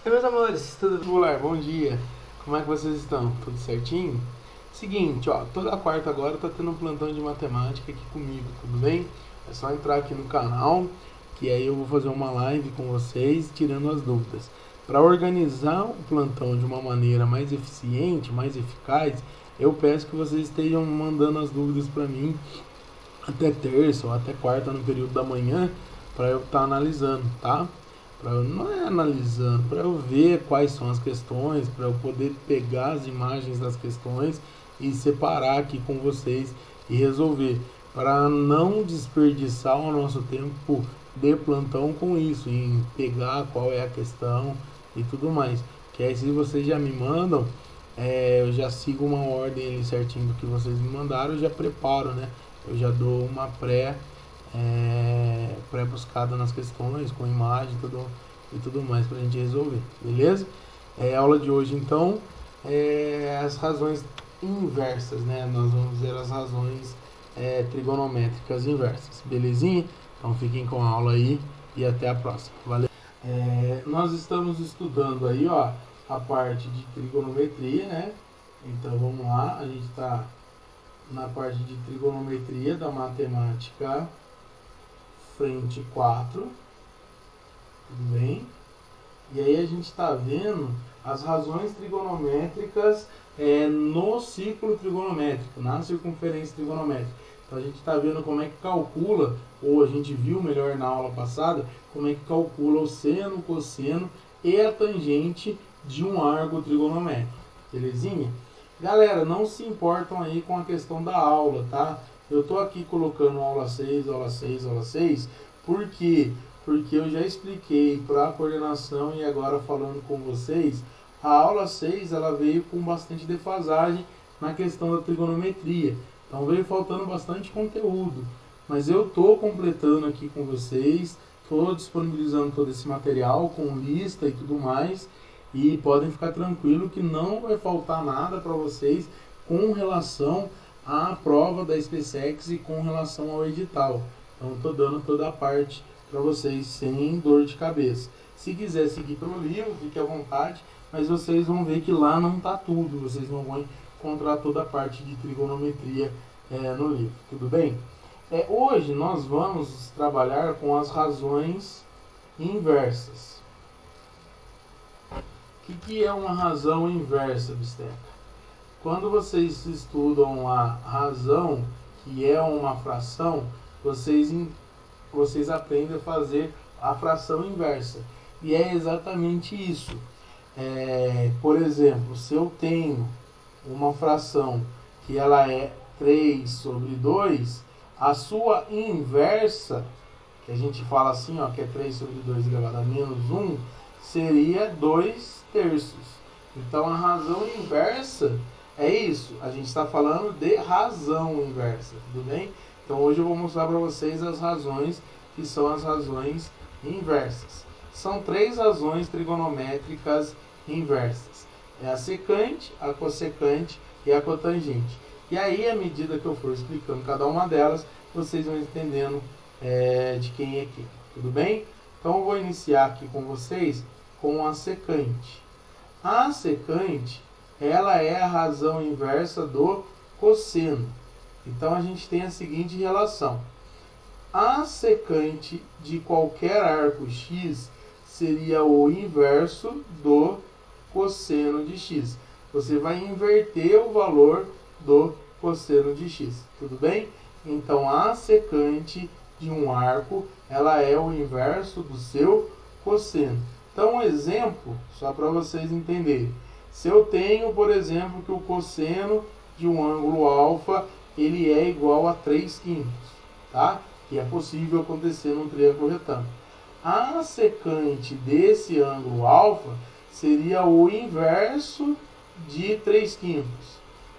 Oi, meus amores, tudo bem? Vestibular, bom dia. Como é que vocês estão? Tudo certinho? Seguinte, ó, toda quarta agora tá tendo um plantão de matemática aqui comigo, tudo bem? É só entrar aqui no canal, que aí eu vou fazer uma live com vocês, tirando as dúvidas. Para organizar o plantão de uma maneira mais eficiente, mais eficaz, eu peço que vocês estejam mandando as dúvidas para mim até terça ou até quarta no período da manhã, para eu estar analisando, tá? Para eu não é analisando, para eu ver quais são as questões, para eu poder pegar as imagens das questões e separar aqui com vocês e resolver, para não desperdiçar o nosso tempo de plantão com isso, em pegar qual é a questão e tudo mais. Que aí se vocês já me mandam, eu já sigo uma ordem ali certinho do que vocês me mandaram, eu já preparo, né? Eu já dou uma pré-buscada nas questões, com imagem e tudo mais pra gente resolver, beleza? A aula de hoje então as razões inversas, né? Nós vamos ver as razões trigonométricas inversas, belezinha? Então fiquem com a aula aí e até a próxima. Valeu! Nós estamos estudando aí, ó, a parte de trigonometria, né? Então vamos lá, a gente está na parte de trigonometria da matemática frente 4, tudo bem? E aí a gente está vendo as razões trigonométricas no ciclo trigonométrico, na circunferência trigonométrica. Então a gente está vendo como é que calcula, ou a gente viu melhor na aula passada, como é que calcula o seno, o cosseno e a tangente de um arco trigonométrico. Belezinha? Galera, não se importam aí com a questão da aula, tá? Eu tô aqui colocando aula 6, aula 6, aula 6, por quê? Porque eu já expliquei para a coordenação e agora falando com vocês, a aula 6 ela veio com bastante defasagem na questão da trigonometria. Então veio faltando bastante conteúdo, mas eu tô completando aqui com vocês, tô disponibilizando todo esse material com lista e tudo mais. E podem ficar tranquilo que não vai faltar nada para vocês com relação à prova da SpaceX e com relação ao edital. Então estou dando toda a parte para vocês sem dor de cabeça. Se quiser seguir pelo livro, fique à vontade, mas vocês vão ver que lá não está tudo. Vocês não vão encontrar toda a parte de trigonometria no livro. Tudo bem? Hoje nós vamos trabalhar com as razões inversas. O que é uma razão inversa, Bisteca? Quando vocês estudam a razão, que é uma fração, vocês aprendem a fazer a fração inversa. E é exatamente isso. Por exemplo, se eu tenho uma fração que ela é 3 sobre 2, a sua inversa, que a gente fala assim, ó, que é 3 sobre 2 elevado a menos 1, seria 2 terços. Então a razão inversa é isso. A gente está falando de razão inversa, tudo bem? Então hoje eu vou mostrar para vocês as razões que são as razões inversas. São 3 razões trigonométricas inversas. É a secante, a cossecante e a cotangente. E aí, à medida que eu for explicando cada uma delas, vocês vão entendendo de quem é quem. Tudo bem? Então eu vou iniciar aqui com vocês com a secante. A secante, ela é a razão inversa do cosseno. Então a gente tem a seguinte relação. A secante de qualquer arco x seria o inverso do cosseno de x. Você vai inverter o valor do cosseno de x. Tudo bem? Então a secante de um arco, ela é o inverso do seu cosseno. Então, um exemplo, só para vocês entenderem. Se eu tenho, por exemplo, que o cosseno de um ângulo alfa, ele é igual a 3/5, tá? Que é possível acontecer num triângulo retângulo. A secante desse ângulo alfa seria o inverso de 3/5.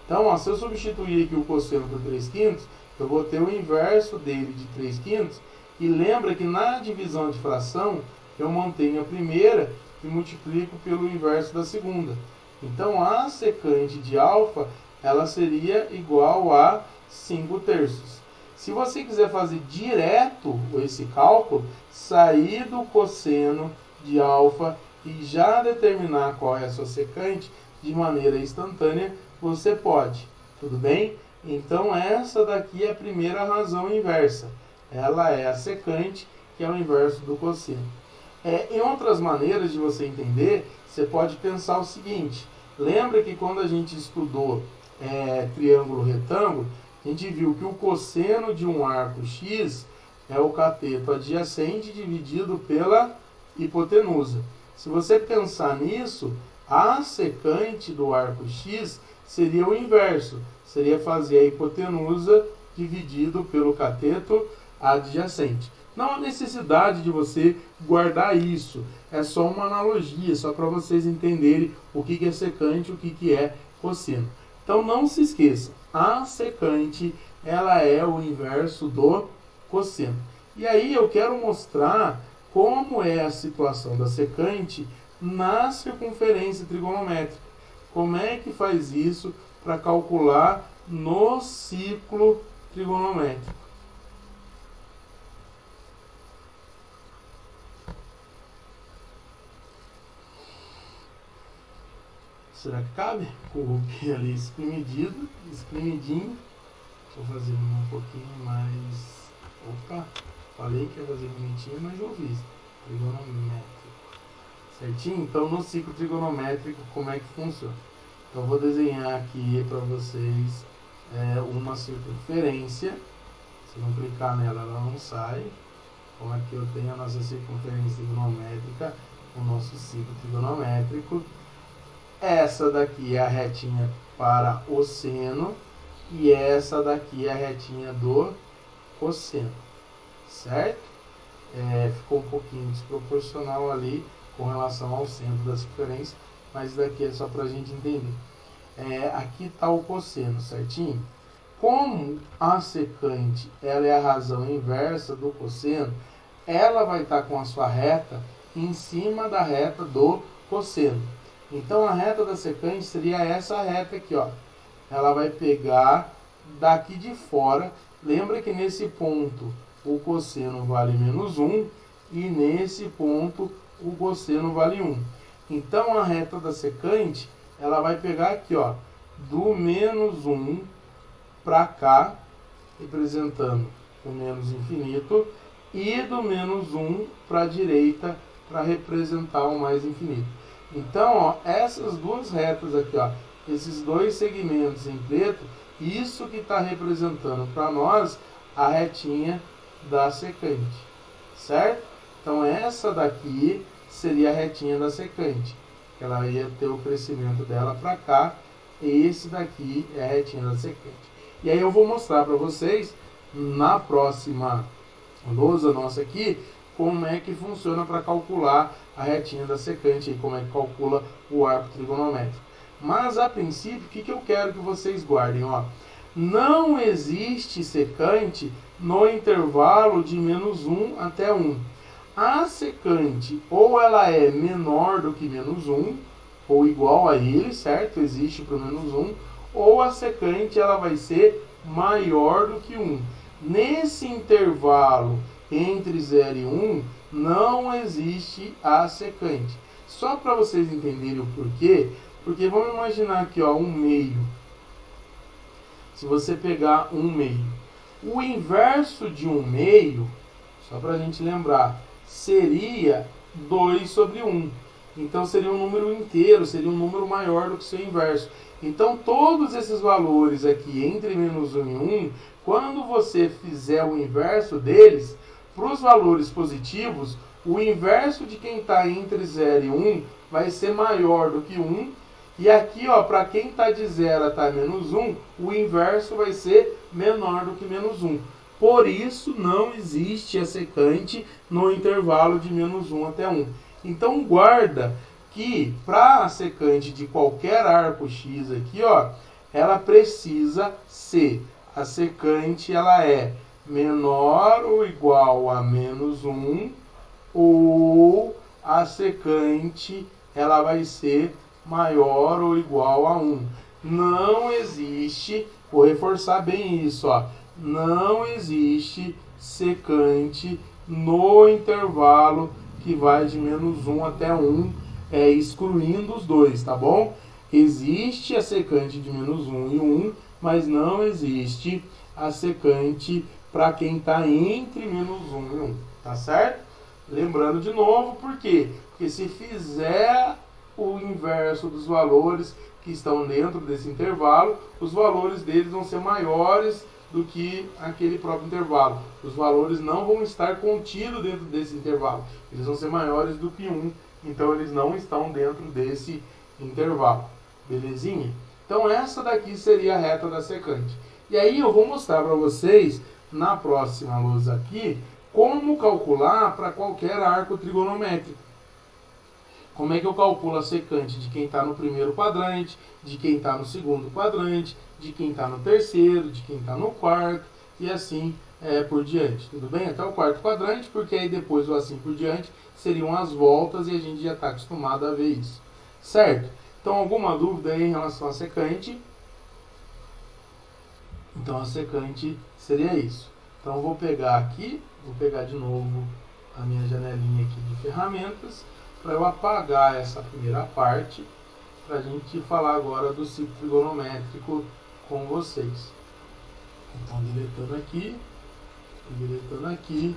Então, ó, se eu substituir aqui o cosseno por 3/5, eu vou ter o inverso dele de 3/5. E lembra que na divisão de fração, eu mantenho a primeira e multiplico pelo inverso da segunda. Então, a secante de alfa, ela seria igual a 5 terços. Se você quiser fazer direto esse cálculo, sair do cosseno de alfa e já determinar qual é a sua secante de maneira instantânea, você pode, tudo bem? Então essa daqui é a primeira razão inversa. Ela é a secante, que é o inverso do cosseno. Em outras maneiras de você entender, você pode pensar o seguinte. Lembra que quando a gente estudou triângulo retângulo, a gente viu que o cosseno de um arco X é o cateto adjacente dividido pela hipotenusa. Se você pensar nisso, a secante do arco X seria o inverso. Seria fazer a hipotenusa dividido pelo cateto adjacente. Não há necessidade de você guardar isso. É só uma analogia, só para vocês entenderem o que é secante e o que é cosseno. Então não se esqueça, a secante ela é o inverso do cosseno. E aí eu quero mostrar como é a situação da secante na circunferência trigonométrica. Como é que faz isso para calcular no ciclo trigonométrico? Será que cabe? Coloquei ali espremidinho. Deixa eu fazer um pouquinho mais... Opa! Falei que ia fazer bonitinho, mas eu fiz. Trigonométrico. Certinho? Então, no ciclo trigonométrico, como é que funciona? Então, eu vou desenhar aqui para vocês uma circunferência. Se não clicar nela, ela não sai. Então, aqui eu tenho a nossa circunferência trigonométrica, o nosso ciclo trigonométrico. Essa daqui é a retinha para o seno e essa daqui é a retinha do cosseno, certo? Ficou um pouquinho desproporcional ali com relação ao centro da circunferência, mas daqui é só para a gente entender. Aqui está o cosseno, certinho? Como a secante ela é a razão inversa do cosseno, ela vai estar com a sua reta em cima da reta do cosseno. Então a reta da secante seria essa reta aqui, ó. Ela vai pegar daqui de fora. Lembra que nesse ponto o cosseno vale menos 1 e nesse ponto o cosseno vale 1. Então a reta da secante, ela vai pegar aqui, ó, do menos 1 para cá, representando o menos infinito, e do menos 1 para a direita, para representar o mais infinito. Então, ó, essas duas retas aqui, ó, esses dois segmentos em preto, isso que está representando para nós a retinha da secante, certo? Então, essa daqui seria a retinha da secante. Ela ia ter o crescimento dela para cá, e esse daqui é a retinha da secante. E aí eu vou mostrar para vocês, na próxima lousa nossa aqui, como é que funciona para calcular a retinha da secante, e como é que calcula o arco trigonométrico. Mas, a princípio, o que eu quero que vocês guardem? Ó, não existe secante no intervalo de menos 1 até 1. A secante, ou ela é menor do que menos 1, ou igual a ele, certo? Existe para o menos 1. Ou a secante ela vai ser maior do que 1. Nesse intervalo entre 0 e 1, não existe a secante. Só para vocês entenderem o porquê, porque vamos imaginar aqui, ó, um meio. Se você pegar um meio, o inverso de um meio, só para a gente lembrar, seria 2 sobre 1. Então seria um número inteiro, seria um número maior do que o seu inverso. Então todos esses valores aqui entre menos 1 e 1, quando você fizer o inverso deles, para os valores positivos, o inverso de quem está entre 0 e 1 vai ser maior do que 1. E aqui, para quem está de 0 até menos 1, o inverso vai ser menor do que menos 1. Por isso, não existe a secante no intervalo de menos 1 até 1. Então, guarda que para a secante de qualquer arco X aqui, ela precisa ser, a secante ela é menor ou igual a menos 1, ou a secante ela vai ser maior ou igual a 1. Não existe, vou reforçar bem isso, não existe secante no intervalo que vai de menos 1 até 1. excluindo os dois, tá bom? Existe a secante de menos 1 e 1, mas não existe a secante para quem está entre menos 1 e 1, tá certo? Lembrando de novo, por quê? Porque se fizer o inverso dos valores que estão dentro desse intervalo, os valores deles vão ser maiores do que aquele próprio intervalo. Os valores não vão estar contidos dentro desse intervalo, eles vão ser maiores do que 1, então eles não estão dentro desse intervalo. Belezinha? Então essa daqui seria a reta da secante. E aí eu vou mostrar para vocês, na próxima lousa aqui, como calcular para qualquer arco trigonométrico. Como é que eu calculo a secante de quem está no primeiro quadrante, de quem está no segundo quadrante, de quem está no terceiro, de quem está no quarto, e assim por diante. Tudo bem? Até o quarto quadrante, porque aí depois o assim por diante seriam as voltas e a gente já está acostumado a ver isso. Certo? Então, alguma dúvida aí em relação à secante? Então, a secante seria isso. Então, eu vou pegar aqui, vou pegar de novo a minha janelinha aqui de ferramentas, para eu apagar essa primeira parte, para a gente falar agora do ciclo trigonométrico com vocês. Então, deletando aqui,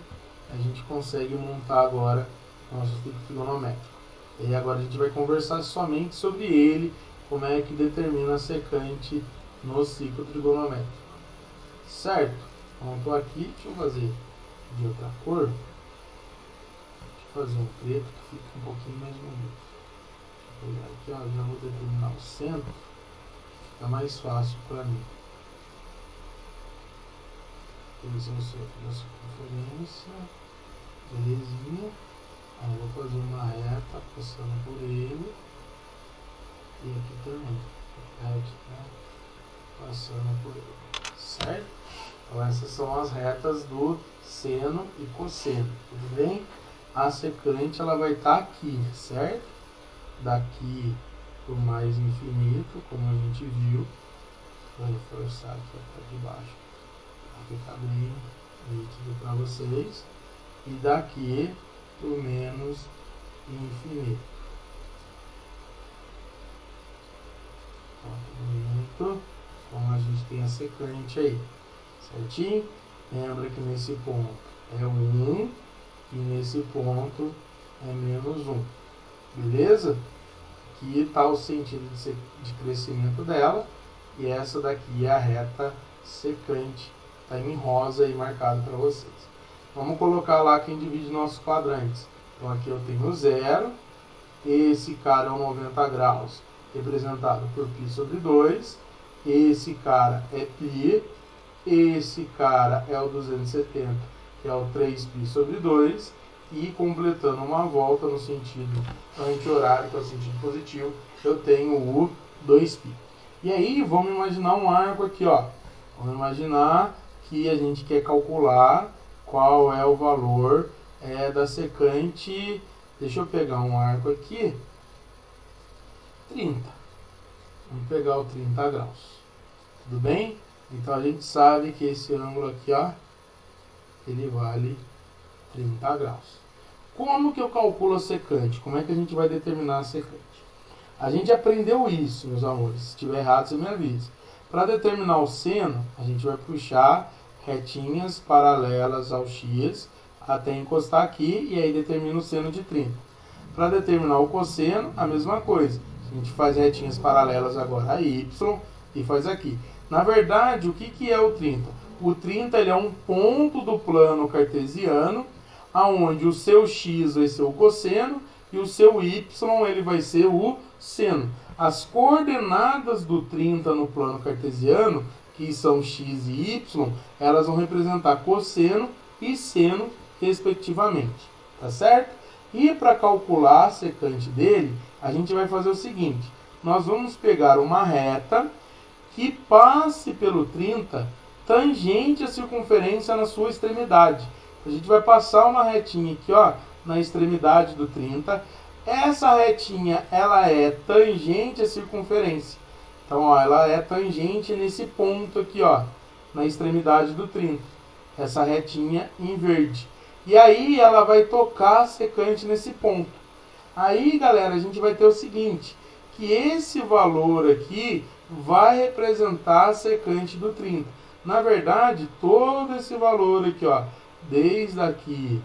a gente consegue montar agora o nosso ciclo trigonométrico. E agora a gente vai conversar somente sobre ele, como é que determina a secante no ciclo trigonométrico. Certo? Então, estou aqui, deixa eu fazer de outra cor. Fazer um preto que fica um pouquinho mais bonito. Vou pegar aqui, ó, já vou determinar o centro, fica mais fácil para mim. Esse é a circunferência, belezinha. Aí eu vou fazer uma reta passando por ele e aqui também, reta passando por ele, certo? Então essas são as retas do seno e cosseno, tudo bem? A secante ela vai estar aqui, certo? Daqui para o mais infinito, como a gente viu. Vou reforçar aqui a parte de baixo para ficar bem nítido para vocês. E daqui para o menos infinito. Bonito. Então a gente tem a secante aí, certinho? Lembra que nesse ponto é 1. E nesse ponto é menos 1. Beleza? Aqui está o sentido de crescimento dela. E essa daqui é a reta secante. Está em rosa aí marcado para vocês. Vamos colocar lá quem divide nossos quadrantes. Então aqui eu tenho 0. Esse cara é o 90 graus, representado por π sobre 2. Esse cara é π. Esse cara é o 270. Que é o 3π sobre 2, e completando uma volta no sentido anti-horário, que é o sentido positivo, eu tenho o 2π. E aí, vamos imaginar um arco aqui, ó. Vamos imaginar que a gente quer calcular qual é o valor da secante. Deixa eu pegar um arco aqui, 30. Vamos pegar o 30 graus. Tudo bem? Então, a gente sabe que esse ângulo aqui, ó, ele vale 30 graus. Como que eu calculo a secante? Como é que a gente vai determinar a secante? A gente aprendeu isso, meus amores. Se estiver errado, você me avisa. Para determinar o seno, a gente vai puxar retinhas paralelas ao x até encostar aqui, e aí determina o seno de 30. Para determinar o cosseno, a mesma coisa. A gente faz retinhas paralelas agora a y e faz aqui. Na verdade, o que é o 30? O 30 ele é um ponto do plano cartesiano, aonde o seu x vai ser o cosseno e o seu y ele vai ser o seno. As coordenadas do 30 no plano cartesiano, que são x e y, elas vão representar cosseno e seno, respectivamente. Tá certo? E para calcular a secante dele, a gente vai fazer o seguinte. Nós vamos pegar uma reta que passe pelo 30 tangente à circunferência na sua extremidade. A gente vai passar uma retinha aqui, ó, na extremidade do 30. Essa retinha, ela é tangente à circunferência. Então, ó, ela é tangente nesse ponto aqui, ó, na extremidade do 30. Essa retinha em verde. E aí ela vai tocar a secante nesse ponto. Aí, galera, a gente vai ter o seguinte, que esse valor aqui vai representar a secante do 30. Na verdade, todo esse valor aqui, ó, desde aqui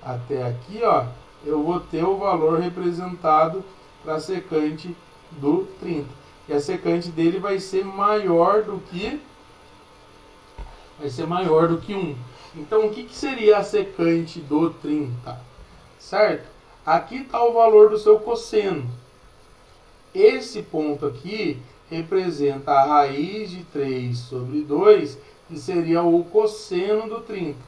até aqui, ó, eu vou ter o valor representado para a secante do 30. E a secante dele vai ser maior do que 1. Então, o que seria a secante do 30? Certo? Aqui está o valor do seu cosseno. Esse ponto aqui representa a raiz de 3 sobre 2, que seria o cosseno do 30.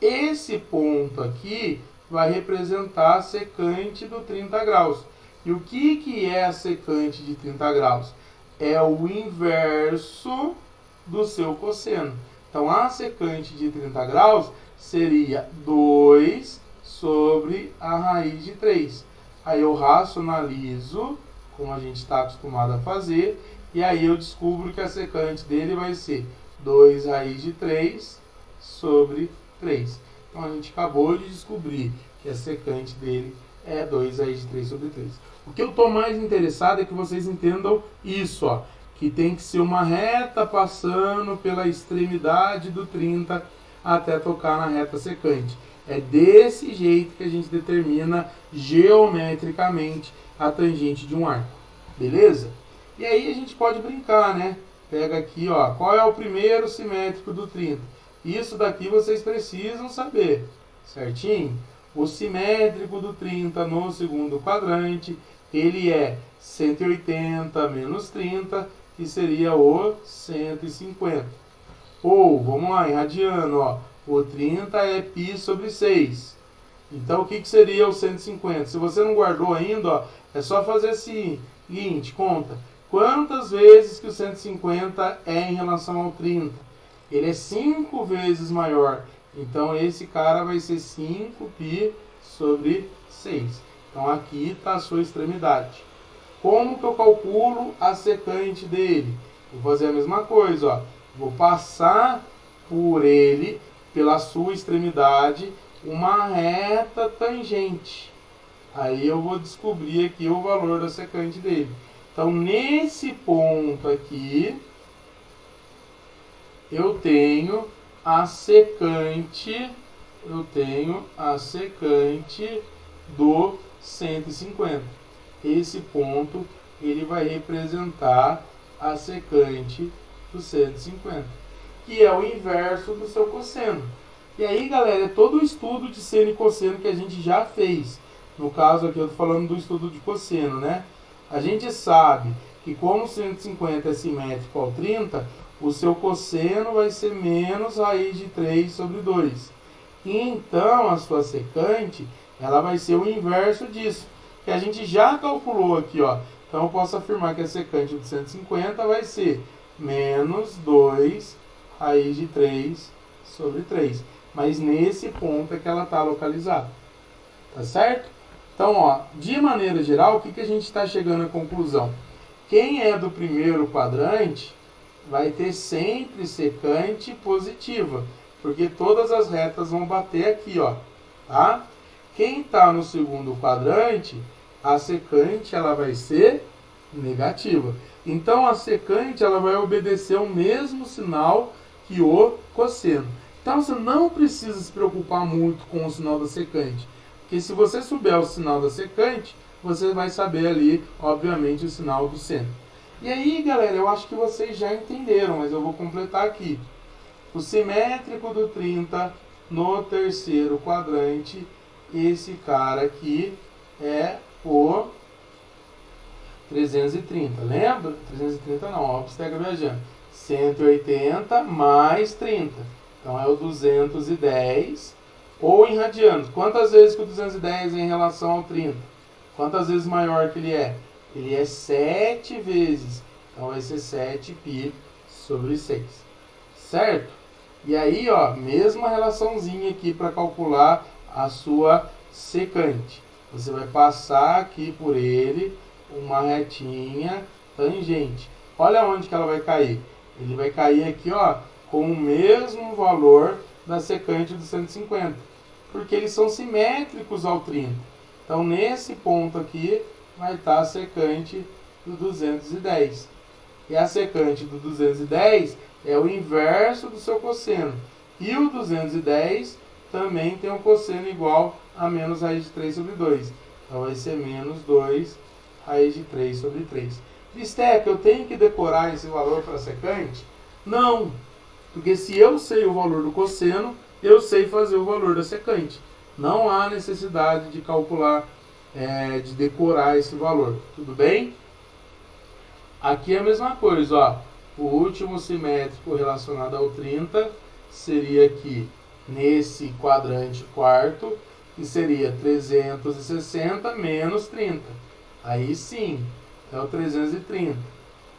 Esse ponto aqui vai representar a secante do 30 graus. E o que é a secante de 30 graus? É o inverso do seu cosseno. Então, a secante de 30 graus seria 2 sobre a raiz de 3. Aí eu racionalizo, como a gente está acostumado a fazer, e aí eu descubro que a secante dele vai ser 2 raiz de 3 sobre 3. Então, a gente acabou de descobrir que a secante dele é 2 raiz de 3 sobre 3. O que eu estou mais interessado é que vocês entendam isso, ó, que tem que ser uma reta passando pela extremidade do 30 até tocar na reta secante. É desse jeito que a gente determina geometricamente a tangente de um arco. Beleza? E aí a gente pode brincar, né? Pega aqui, ó, qual é o primeiro simétrico do 30? Isso daqui vocês precisam saber, certinho? O simétrico do 30 no segundo quadrante, ele é 180 menos 30, que seria o 150. Ou, vamos lá, irradiando, ó, o 30 é π sobre 6. Então, o que seria o 150? Se você não guardou ainda, ó, é só fazer o seguinte, conta. Quantas vezes que o 150 é em relação ao 30? Ele é 5 vezes maior. Então, esse cara vai ser 5π sobre 6. Então, aqui está a sua extremidade. Como que eu calculo a secante dele? Vou fazer a mesma coisa, ó. Vou passar por ele, pela sua extremidade, uma reta tangente. Aí eu vou descobrir aqui o valor da secante dele. Então, nesse ponto aqui, eu tenho a secante do 150. Esse ponto, ele vai representar a secante do 150, que é o inverso do seu cosseno. E aí, galera, é todo o estudo de seno e cosseno que a gente já fez. No caso aqui, eu estou falando do estudo de cosseno, né? A gente sabe que como 150 é simétrico ao 30, o seu cosseno vai ser menos raiz de 3 sobre 2. Então, a sua secante, ela vai ser o inverso disso, que a gente já calculou aqui, ó. Então, eu posso afirmar que a secante de 150 vai ser menos 2 raiz de 3 sobre 3. Mas nesse ponto é que ela está localizada. Tá certo? Então, ó, de maneira geral, o que a gente está chegando à conclusão? Quem é do primeiro quadrante vai ter sempre secante positiva, porque todas as retas vão bater aqui, ó, tá? Quem está no segundo quadrante, a secante ela vai ser negativa. Então, a secante ela vai obedecer o mesmo sinal que o cosseno. Então, você não precisa se preocupar muito com o sinal da secante, porque se você souber o sinal da secante, você vai saber ali, obviamente, o sinal do seno. E aí, galera, eu acho que vocês já entenderam, mas eu vou completar aqui. O simétrico do 30 no terceiro quadrante, esse cara aqui é o 330, lembra? 330 não, ó, você pega viajando. 180 mais 30, então é o 210, ou em radianos. Quantas vezes que o 210 é em relação ao 30? Quantas vezes maior que ele é? Ele é 7 vezes, então vai ser 7π sobre 6, certo? E aí, ó, mesma relaçãozinha aqui para calcular a sua secante. Você vai passar aqui por ele uma retinha tangente. Olha onde que ela vai cair. Ele vai cair aqui, ó, com o mesmo valor da secante do 150, porque eles são simétricos ao 30. Então, nesse ponto aqui, vai estar a secante do 210. E a secante do 210 é o inverso do seu cosseno. E o 210 também tem um cosseno igual a menos raiz de 3 sobre 2. Então, vai ser menos 2 raiz de 3 sobre 3. Bistec, eu tenho que decorar esse valor para secante? Não, porque se eu sei o valor do cosseno, eu sei fazer o valor da secante. Não há necessidade de calcular, de decorar esse valor. Tudo bem? Aqui é a mesma coisa, ó. O último simétrico relacionado ao 30 seria aqui nesse quadrante quarto, que seria 360 menos 30. Aí sim, é o 330.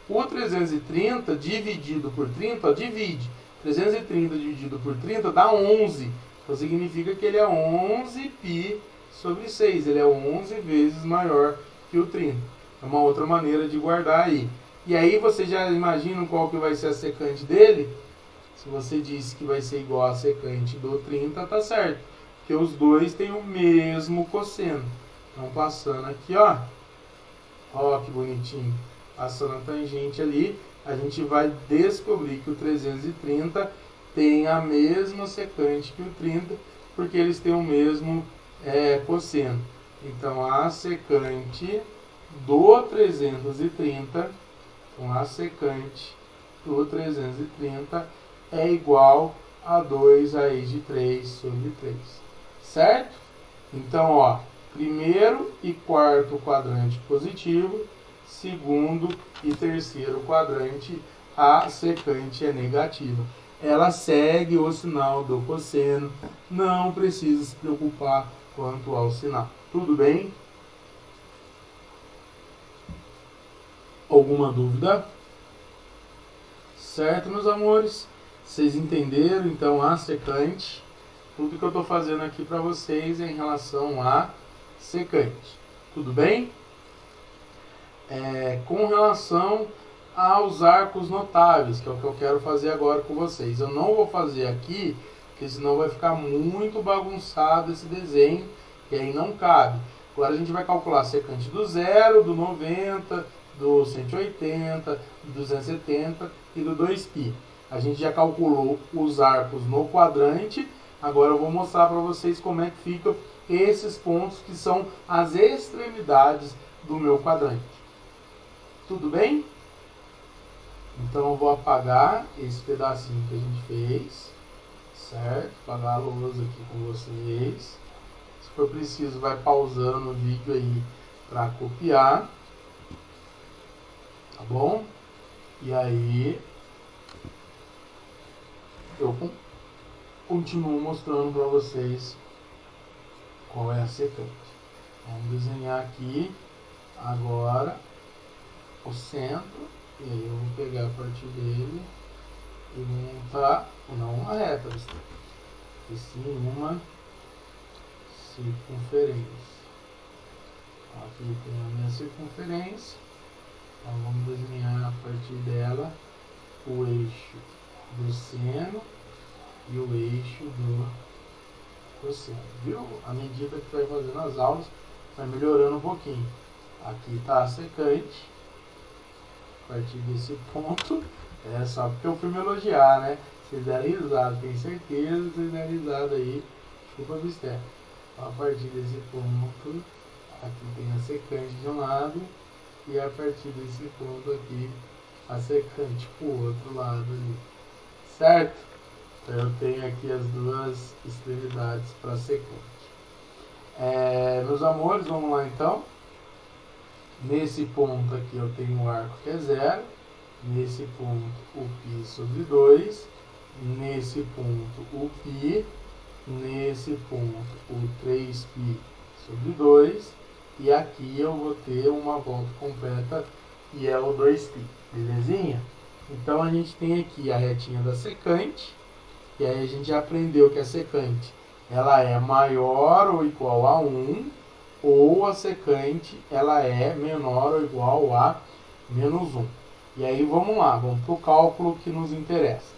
O 330 dividido por 30, ó, divide. 330 dividido por 30 dá 11. Então significa que ele é 11π sobre 6. Ele é 11 vezes maior que o 30. É uma outra maneira de guardar aí. E aí você já imagina qual que vai ser a secante dele? Se você disse que vai ser igual a secante do 30, tá certo. Porque os dois têm o mesmo cosseno. Então passando aqui, ó. Ó que bonitinho. Passando a tangente ali, a gente vai descobrir que o 330 tem a mesma secante que o 30, porque eles têm o mesmo cosseno. Então a secante do 330, então a secante do 330 é igual a 2 raiz de 3 sobre 3. Certo? Então, ó, primeiro e quarto quadrante positivo, segundo e terceiro quadrante, a secante é negativa. Ela segue o sinal do cosseno, não precisa se preocupar quanto ao sinal. Tudo bem? Alguma dúvida? Certo, meus amores? Vocês entenderam, então, a secante? Tudo que eu estou fazendo aqui para vocês é em relação a secante. Tudo bem? Com relação aos arcos notáveis, que é o que eu quero fazer agora com vocês. Eu não vou fazer aqui, porque senão vai ficar muito bagunçado esse desenho, e aí não cabe. Agora a gente vai calcular a secante do 0, do 90, do 180, do 270 e do 2π. A gente já calculou os arcos no quadrante, agora eu vou mostrar para vocês como é que ficam esses pontos que são as extremidades do meu quadrante. Tudo bem? Então eu vou apagar esse pedacinho que a gente fez, certo? Apagar a lousa aqui com vocês. Se for preciso, vai pausando o vídeo aí para copiar, tá bom? E aí eu continuo mostrando para vocês qual é a secante. Vamos desenhar aqui agora o centro, e aí eu vou pegar a partir dele e montar, não uma reta, e sim uma circunferência. Aqui tem a minha circunferência, então vamos desenhar a partir dela o eixo do seno e o eixo do cosseno, viu? À medida que vai fazendo as aulas, vai melhorando um pouquinho. Aqui está a secante. A partir desse ponto, só porque eu fui me elogiar, né? Vocês deram risada, tenho certeza que vocês deram risada aí. Desculpa, Bistec. A partir desse ponto, aqui tem a secante de um lado, e a partir desse ponto aqui, a secante para o outro lado ali. Certo? Então eu tenho aqui as duas extremidades para a secante. Meus amores, vamos lá então. Nesse ponto aqui eu tenho um arco que é 0, nesse ponto o π sobre 2, nesse ponto o π, nesse ponto o 3π sobre 2, e aqui eu vou ter uma volta completa e é o 2π, belezinha? Então a gente tem aqui a retinha da secante, e aí a gente já aprendeu que a secante ela é maior ou igual a 1, ou a secante ela é menor ou igual a menos 1. E aí vamos lá, vamos para o cálculo que nos interessa.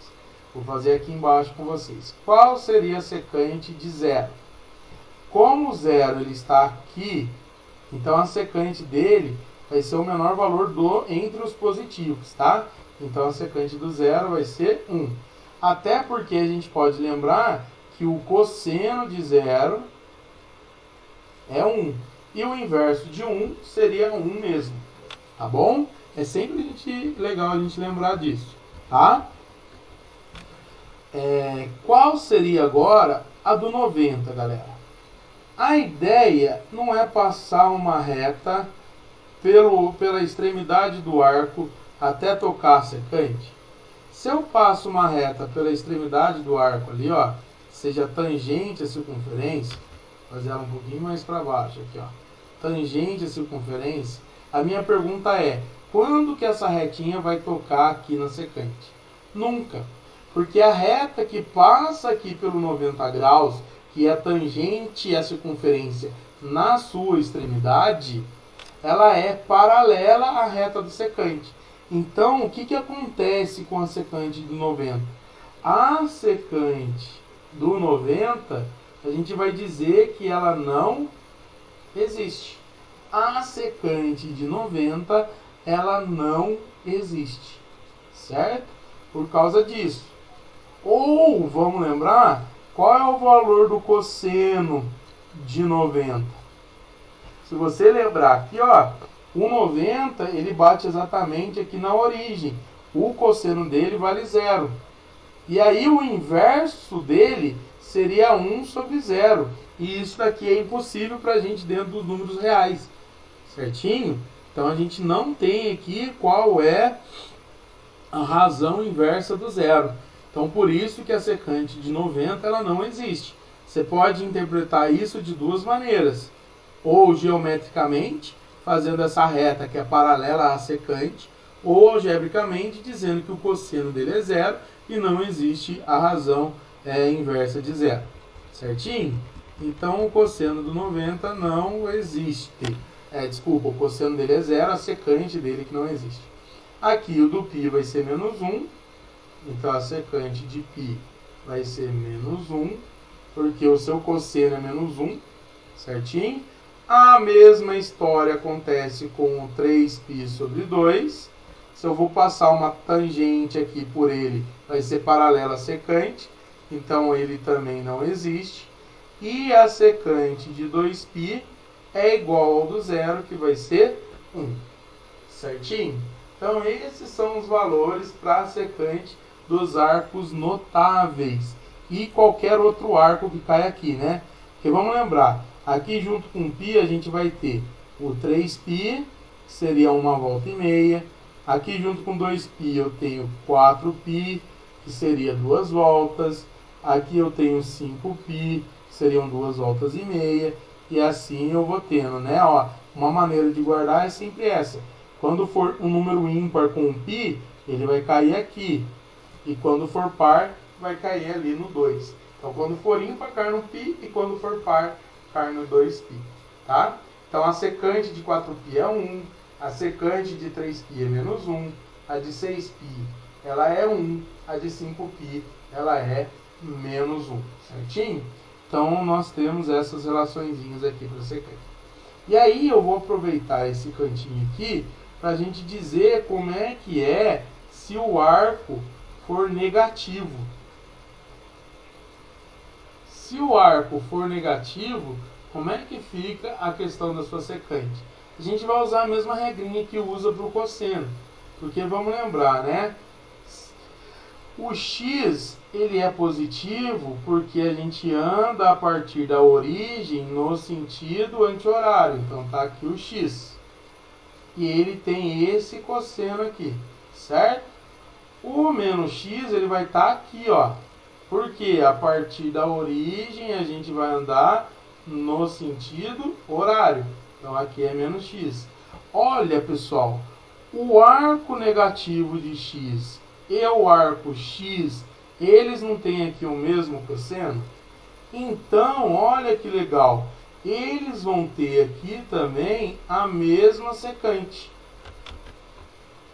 Vou fazer aqui embaixo com vocês. Qual seria a secante de 0? Como o zero ele está aqui, então a secante dele vai ser o menor valor entre os positivos, tá? Então a secante do zero vai ser 1. Até porque a gente pode lembrar que o cosseno de zero é 1. E o inverso de 1 seria 1 mesmo, tá bom? É sempre legal a gente lembrar disso, tá? Qual seria agora a do 90, galera? A ideia não é passar uma reta pela extremidade do arco até tocar a secante. Se eu passo uma reta pela extremidade do arco ali, ó, seja tangente à circunferência, vou fazer ela um pouquinho mais para baixo aqui, ó, tangente à circunferência, a minha pergunta é, quando que essa retinha vai tocar aqui na secante? Nunca, porque a reta que passa aqui pelo 90 graus, que é tangente à circunferência na sua extremidade, ela é paralela à reta do secante. Então, o que acontece com a secante do 90? A secante do 90, a gente vai dizer que ela não existe. A secante de 90, ela não existe, certo? Por causa disso. Ou, vamos lembrar, qual é o valor do cosseno de 90? Se você lembrar aqui, ó, o 90 ele bate exatamente aqui na origem. O cosseno dele vale 0. E aí o inverso dele seria 1 sobre 0. E isso daqui é impossível para a gente dentro dos números reais. Certinho? Então a gente não tem aqui qual é a razão inversa do zero. Então por isso que a secante de 90 ela não existe. Você pode interpretar isso de duas maneiras. Ou geometricamente, fazendo essa reta que é paralela à secante, ou algebricamente dizendo que o cosseno dele é 0 e não existe a razão inversa de 0. Certinho? Então o cosseno do 90 não existe. Desculpa, o cosseno dele é 0, a secante dele que não existe. Aqui o do π vai ser menos 1, então a secante de π vai ser menos 1, porque o seu cosseno é menos 1, certinho? A mesma história acontece com o 3π sobre 2. Se eu vou passar uma tangente aqui por ele, vai ser paralela à secante, então ele também não existe. E a secante de 2π é igual ao do zero, que vai ser 1. Certinho? Então esses são os valores para a secante dos arcos notáveis. E qualquer outro arco que cai aqui, né? Porque vamos lembrar, aqui junto com π a gente vai ter o 3π, que seria uma volta e meia. Aqui junto com 2π eu tenho 4π, que seria 2 voltas. Aqui eu tenho 5π, que seriam 2 voltas e meia. E assim eu vou tendo, né? Ó, uma maneira de guardar é sempre essa. Quando for um número ímpar com π, ele vai cair aqui. E quando for par, vai cair ali no 2. Então quando for ímpar, cai no π, e quando for par, cai no 2π. Tá? Então a secante de 4π é 1, a secante de 3π é menos 1, a de 6π ela é 1, a de 5π ela é menos 1. Certinho? Então nós temos essas relaçõezinhas aqui para a secante. E aí eu vou aproveitar esse cantinho aqui para a gente dizer como é que é se o arco for negativo. Se o arco for negativo, como é que fica a questão da sua secante? A gente vai usar a mesma regrinha que usa para o cosseno. Porque vamos lembrar, né? O x ele é positivo porque a gente anda a partir da origem no sentido anti-horário. Então tá aqui o x. E ele tem esse cosseno aqui, certo? O menos x ele vai estar aqui, ó. Porque a partir da origem a gente vai andar no sentido horário. Então aqui é menos x. Olha, pessoal, o arco negativo de x e o arco x, eles não têm aqui o mesmo cosseno? Então, olha que legal. Eles vão ter aqui também a mesma secante.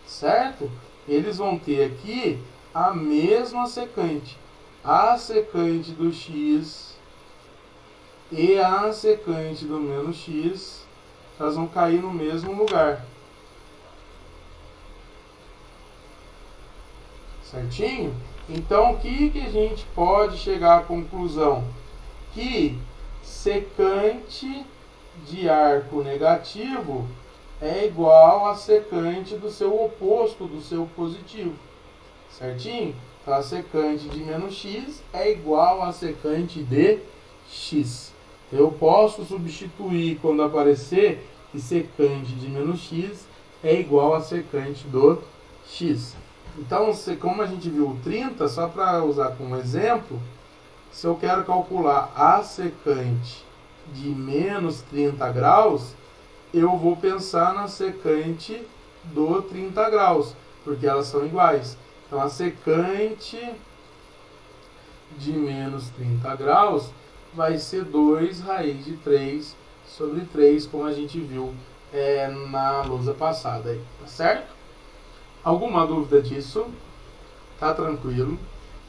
Certo? Eles vão ter aqui a mesma secante. A secante do x e a secante do menos x, elas vão cair no mesmo lugar. Certinho? Então, o que a gente pode chegar à conclusão? Que secante de arco negativo é igual a secante do seu oposto, do seu positivo. Certinho? Então, a secante de menos x é igual a secante de x. Eu posso substituir quando aparecer que secante de menos x é igual a secante do x. Então, como a gente viu o 30, só para usar como exemplo, se eu quero calcular a secante de menos 30 graus, eu vou pensar na secante do 30 graus, porque elas são iguais. Então, a secante de menos 30 graus vai ser 2 raiz de 3 sobre 3, como a gente viu na lousa passada aí, tá certo? Alguma dúvida disso? Tá tranquilo?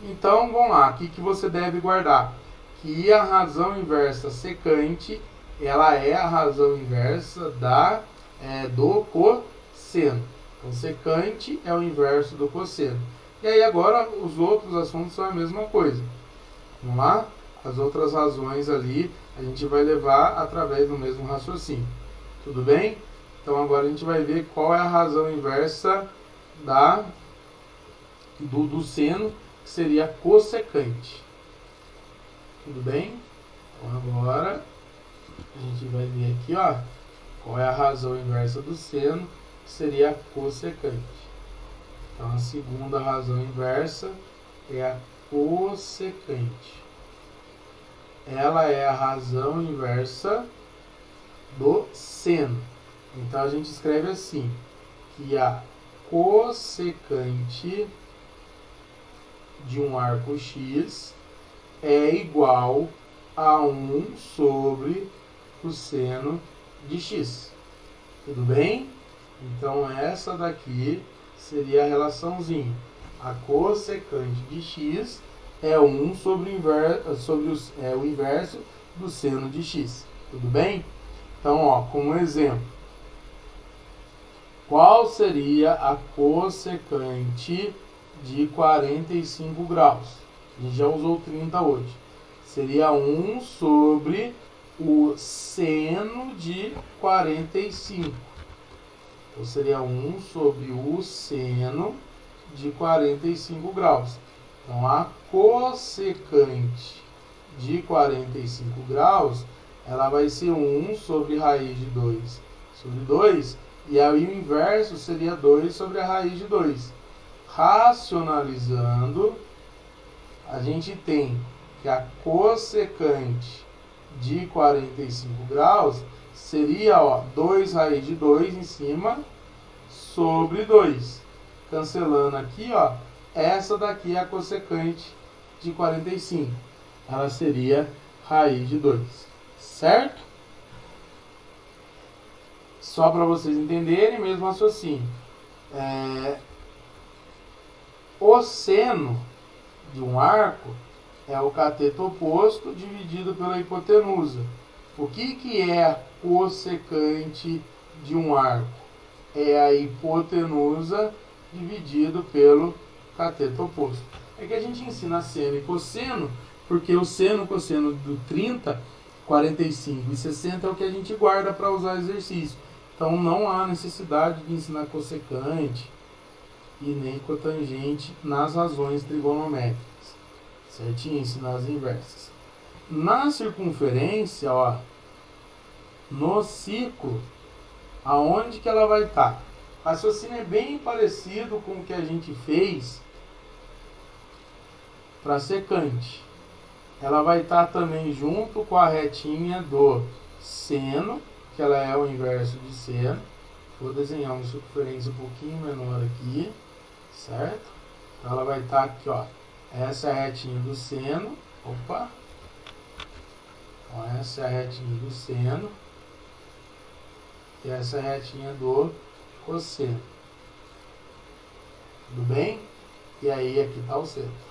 Então, vamos lá. O que você deve guardar? Que a razão inversa secante, ela é a razão inversa do cosseno. Então, secante é o inverso do cosseno. E aí, agora, os outros assuntos são a mesma coisa. Vamos lá? As outras razões ali, a gente vai levar através do mesmo raciocínio. Tudo bem? Então, agora a gente vai ver qual é a razão inversa do seno, que seria cossecante. Tudo bem? Então agora a gente vai ver aqui, ó, qual é a razão inversa do seno, que seria a cossecante. Então a segunda razão inversa é a cossecante. Ela é a razão inversa do seno. Então a gente escreve assim, que a cossecante de um arco x é igual a 1 sobre o seno de x. Tudo bem? Então, essa daqui seria a relaçãozinha. A cossecante de x é 1 sobre o inverso do seno de x. Tudo bem? Então, ó, como exemplo, qual seria a cossecante de 45 graus? A gente já usou 30 hoje. Seria 1 sobre o seno de 45. Então, seria 1 sobre o seno de 45 graus. Então, a cossecante de 45 graus, ela vai ser 1 sobre raiz de 2 sobre 2. E aí o inverso seria 2 sobre a raiz de 2. Racionalizando, a gente tem que a cossecante de 45 graus seria, ó, 2 raiz de 2 em cima sobre 2. Cancelando aqui, ó, essa daqui é a cossecante de 45. Ela seria raiz de 2. Certo? Só para vocês entenderem, mesmo raciocínio. O seno de um arco é o cateto oposto dividido pela hipotenusa. O que é a cossecante de um arco? É a hipotenusa dividido pelo cateto oposto. É que a gente ensina seno e cosseno, porque o seno e cosseno do 30, 45 e 60 é o que a gente guarda para usar exercício. Então não há necessidade de ensinar cossecante e nem cotangente nas razões trigonométricas. Certinho? Ensinar as inversas. Na circunferência, ó, no ciclo, aonde que ela vai estar? O raciocínio é bem parecido com o que a gente fez para secante. Ela vai estar também junto com a retinha do seno, que ela é o inverso de seno. Vou desenhar uma circunferência um pouquinho menor aqui, certo? Então ela vai estar aqui, ó. Essa é a retinha do seno. Opa! Então, essa é a retinha do seno. E essa é a retinha do cosseno. Tudo bem? E aí aqui está o centro.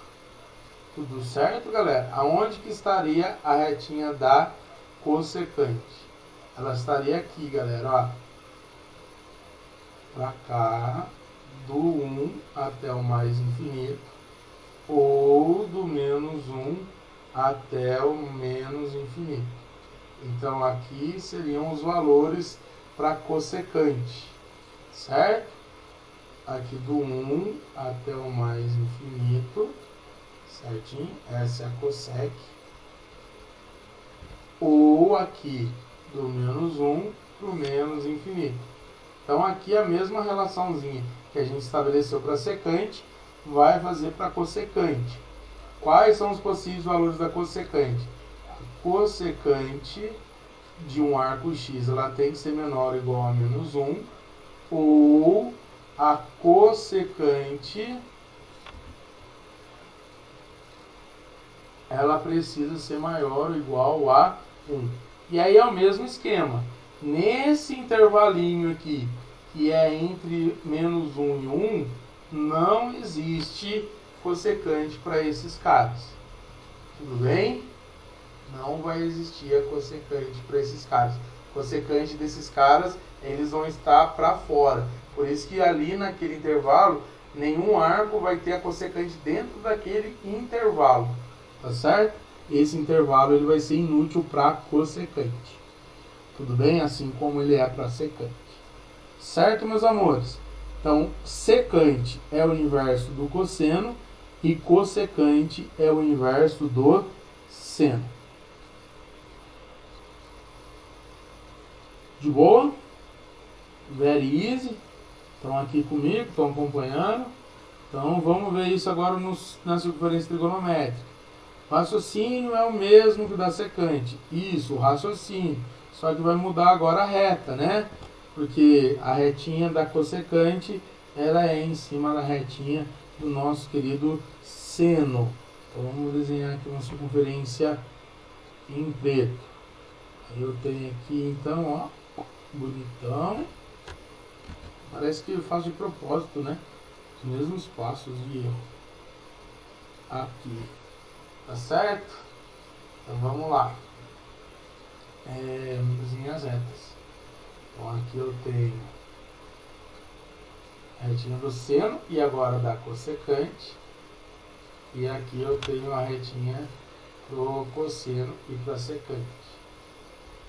Tudo certo, galera? Aonde que estaria a retinha da cossecante. Ela estaria aqui, galera, ó. Para cá, do 1 até o mais infinito, ou do menos 1 até o menos infinito. Então, aqui seriam os valores para cossecante, certo? Aqui do 1 até o mais infinito, certinho? Essa é a cossec. Ou aqui do menos 1 para o menos infinito. Então, aqui a mesma relaçãozinha que a gente estabeleceu para secante, vai fazer para cossecante. Quais são os possíveis valores da cossecante? A cossecante de um arco x ela tem que ser menor ou igual a menos 1, ou a cossecante ela precisa ser maior ou igual a 1. E aí é o mesmo esquema. Nesse intervalinho aqui, que é entre menos 1 e 1, não existe cossecante para esses caras. Tudo bem? Não vai existir a cossecante para esses caras. Cossecante desses caras, eles vão estar para fora. Por isso que ali naquele intervalo, nenhum arco vai ter a cossecante dentro daquele intervalo. Tá certo? Esse intervalo ele vai ser inútil para cossecante. Tudo bem? Assim como ele é para secante. Certo, meus amores? Então, secante é o inverso do cosseno e cossecante é o inverso do seno. De boa? Very easy. Estão aqui comigo, estão acompanhando. Então, vamos ver isso agora na circunferência trigonométrica. O raciocínio é o mesmo que o da secante. Isso, o raciocínio. Só que vai mudar agora a reta, né? Porque a retinha da cossecante, ela é em cima da retinha do nosso querido seno. Então vamos desenhar aqui uma circunferência em preto. Aí eu tenho aqui então, ó, bonitão. Parece que eu faço de propósito, né? Os mesmos passos de erro. Aqui. Tá certo? Então vamos lá. Vamos desenhar as retas. Então aqui eu tenho a retinha do seno e agora da cossecante. E aqui eu tenho a retinha do cosseno e para secante.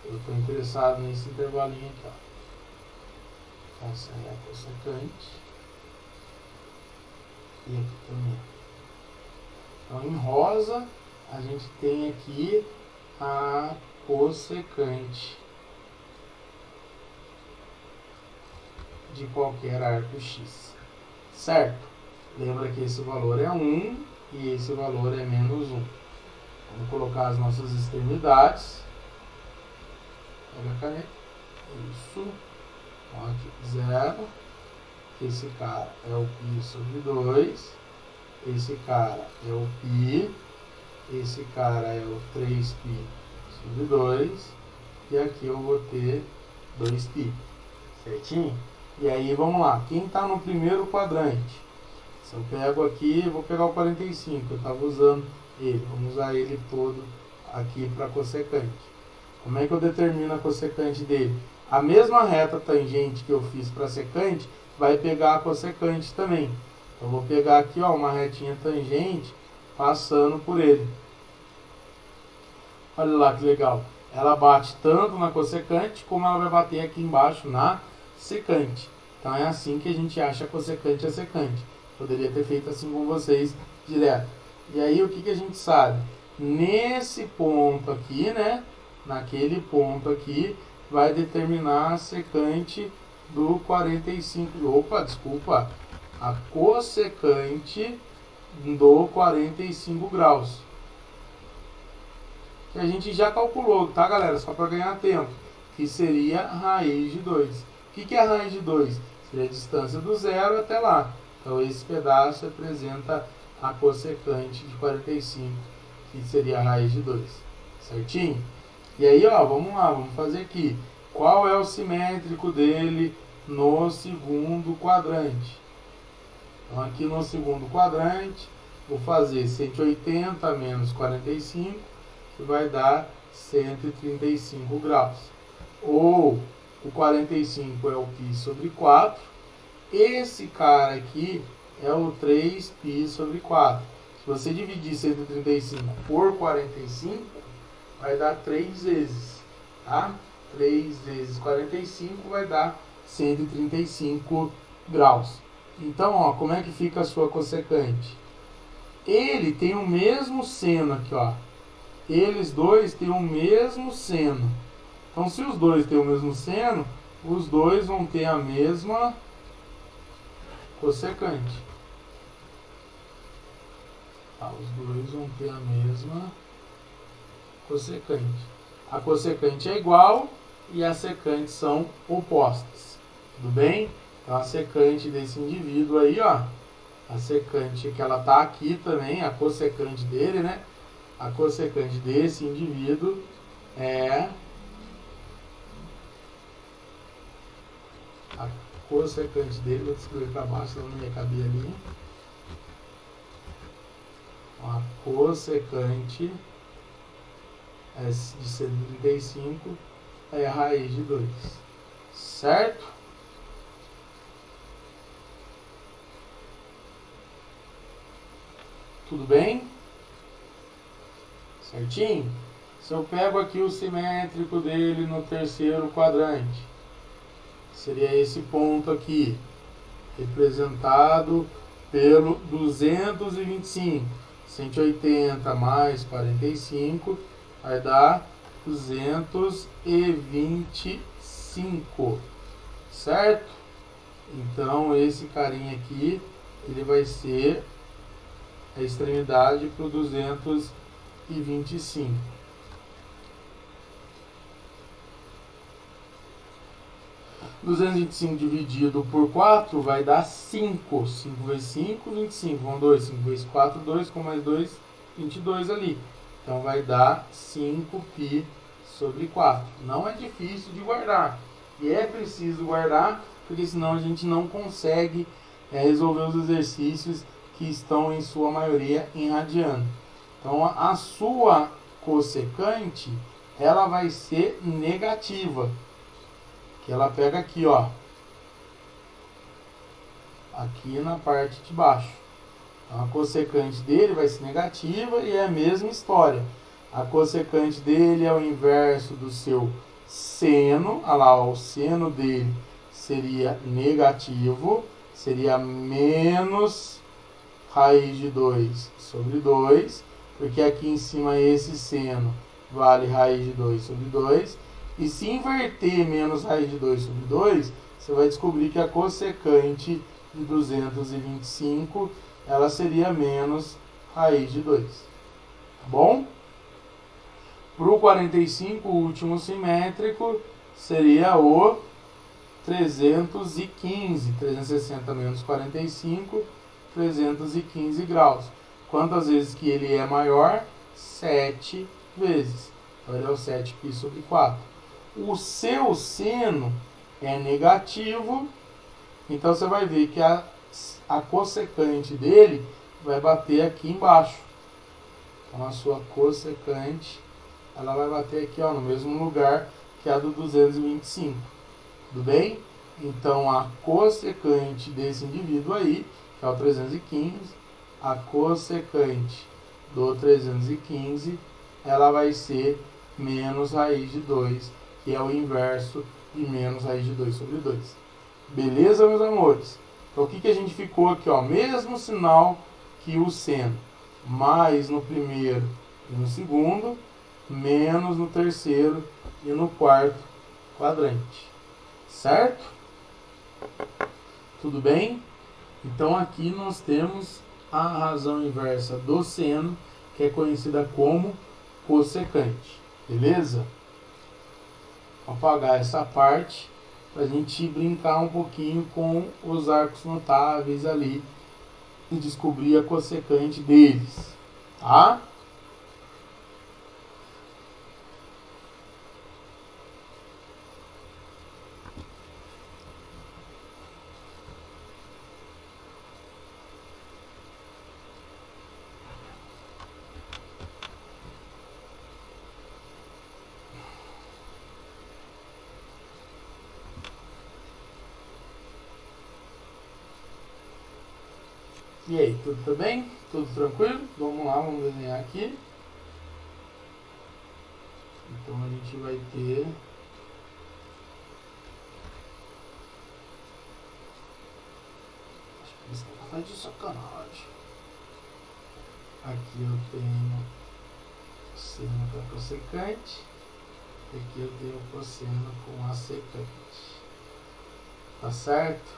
Eu estou interessado nesse intervalinho aqui, ó. Essa é a cossecante. E aqui também. Então em rosa a gente tem aqui a cossecante de qualquer arco x, certo? Lembra que esse valor é 1 e esse valor é menos 1. Vamos colocar as nossas extremidades. Pega a caneta. Isso. Então, aqui 0. Esse cara é o π sobre 2. Esse cara é o π. Esse cara é o 3π sobre 2. E aqui eu vou ter 2π. Certinho? E aí, vamos lá. Quem está no primeiro quadrante? Se eu pego aqui, vou pegar o 45. Eu estava usando ele. Vamos usar ele todo aqui para cossecante. Como é que eu determino a cossecante dele? A mesma reta tangente que eu fiz para secante, vai pegar a cossecante também. Então, eu vou pegar aqui, ó, uma retinha tangente passando por ele. Olha lá que legal. Ela bate tanto na cossecante, como ela vai bater aqui embaixo na secante. Então é assim que a gente acha a cossecante e a secante. Poderia ter feito assim com vocês direto. E aí o que a gente sabe? Nesse ponto aqui, né? Naquele ponto aqui, vai determinar a secante do 45. Opa, desculpa. A cossecante do 45 graus. Que a gente já calculou, tá, galera? Só para ganhar tempo. Que seria a raiz de 2. O que é a raiz de 2? Seria a distância do zero até lá. Então, esse pedaço representa a cossecante de 45, que seria a raiz de 2. Certinho? E aí, ó, vamos lá, vamos fazer aqui. Qual é o simétrico dele no segundo quadrante? Então, aqui no segundo quadrante, vou fazer 180 menos 45, que vai dar 135 graus. Ou o 45 é o π sobre 4. Esse cara aqui é o 3π sobre 4. Se você dividir 135 por 45, vai dar 3 vezes. Tá? 3 vezes 45 vai dar 135 graus. Então, ó, como é que fica a sua cossecante? Ele tem o mesmo seno aqui, ó. Eles dois têm o mesmo seno. Então, se os dois têm o mesmo seno, os dois vão ter a mesma cossecante. Tá, os dois vão ter a mesma cossecante. A cossecante é igual e as secantes são opostas. Tudo bem? Então, a secante desse indivíduo aí, ó. A secante que ela tá aqui também, a cossecante dele, né? A cossecante desse indivíduo é a cossecante dele, vou escrever para baixo, senão não ia caber ali. A cossecante de 135 é a raiz de 2. Certo? Tudo bem? Certinho? Se eu pego aqui o simétrico dele no terceiro quadrante, seria esse ponto aqui, representado pelo 225. 180 mais 45 vai dar 225, certo? Então, esse carinha aqui, ele vai ser a extremidade para o 225. (225) 225 dividido por 4 vai dar 5. 5 vezes 5, 25. Vão 2. 5 vezes 4, 2. Com mais 2, 22 ali. Então, vai dar 5π sobre 4. Não é difícil de guardar. E é preciso guardar, porque senão a gente não consegue resolver os exercícios que estão, em sua maioria, em radiano. Então, a sua cossecante, ela vai ser negativa. Que ela pega aqui, ó. Aqui na parte de baixo. Então, a cossecante dele vai ser negativa e é a mesma história. A cossecante dele é o inverso do seu seno. Olha lá, ó, o seno dele seria negativo. Seria menos raiz de 2 sobre 2. Porque aqui em cima esse seno vale raiz de 2 sobre 2. E se inverter menos raiz de 2 sobre 2, você vai descobrir que a cossecante de 225, ela seria menos raiz de 2. Tá bom? Para o 45, o último simétrico, seria o 315. 360 menos 45, 315 graus. Quantas vezes que ele é maior? 7 vezes. Então, ele é o 7π sobre 4. O seu seno é negativo, então você vai ver que a cossecante dele vai bater aqui embaixo. Então, a sua cossecante, ela vai bater aqui, ó, no mesmo lugar que a do 225. Tudo bem? Então, a cossecante desse indivíduo aí, que é o 315, a cossecante do 315, ela vai ser menos raiz de 2, que é o inverso de menos raiz de 2 sobre 2. Beleza, meus amores? Então, o que a gente ficou aqui, ó? Mesmo sinal que o seno. Mais no primeiro e no segundo, menos no terceiro e no quarto quadrante. Certo? Tudo bem? Então, aqui nós temos a razão inversa do seno, que é conhecida como cossecante. Beleza? Vou apagar essa parte para a gente brincar um pouquinho com os arcos notáveis ali e descobrir a cossecante deles, tá? E aí, tudo bem? Tudo tranquilo? Vamos lá, vamos desenhar aqui. Então a gente vai ter isso tá de sacanagem. Aqui eu tenho seno com a cossecante. Aqui eu tenho cosseno com a secante. Tá certo?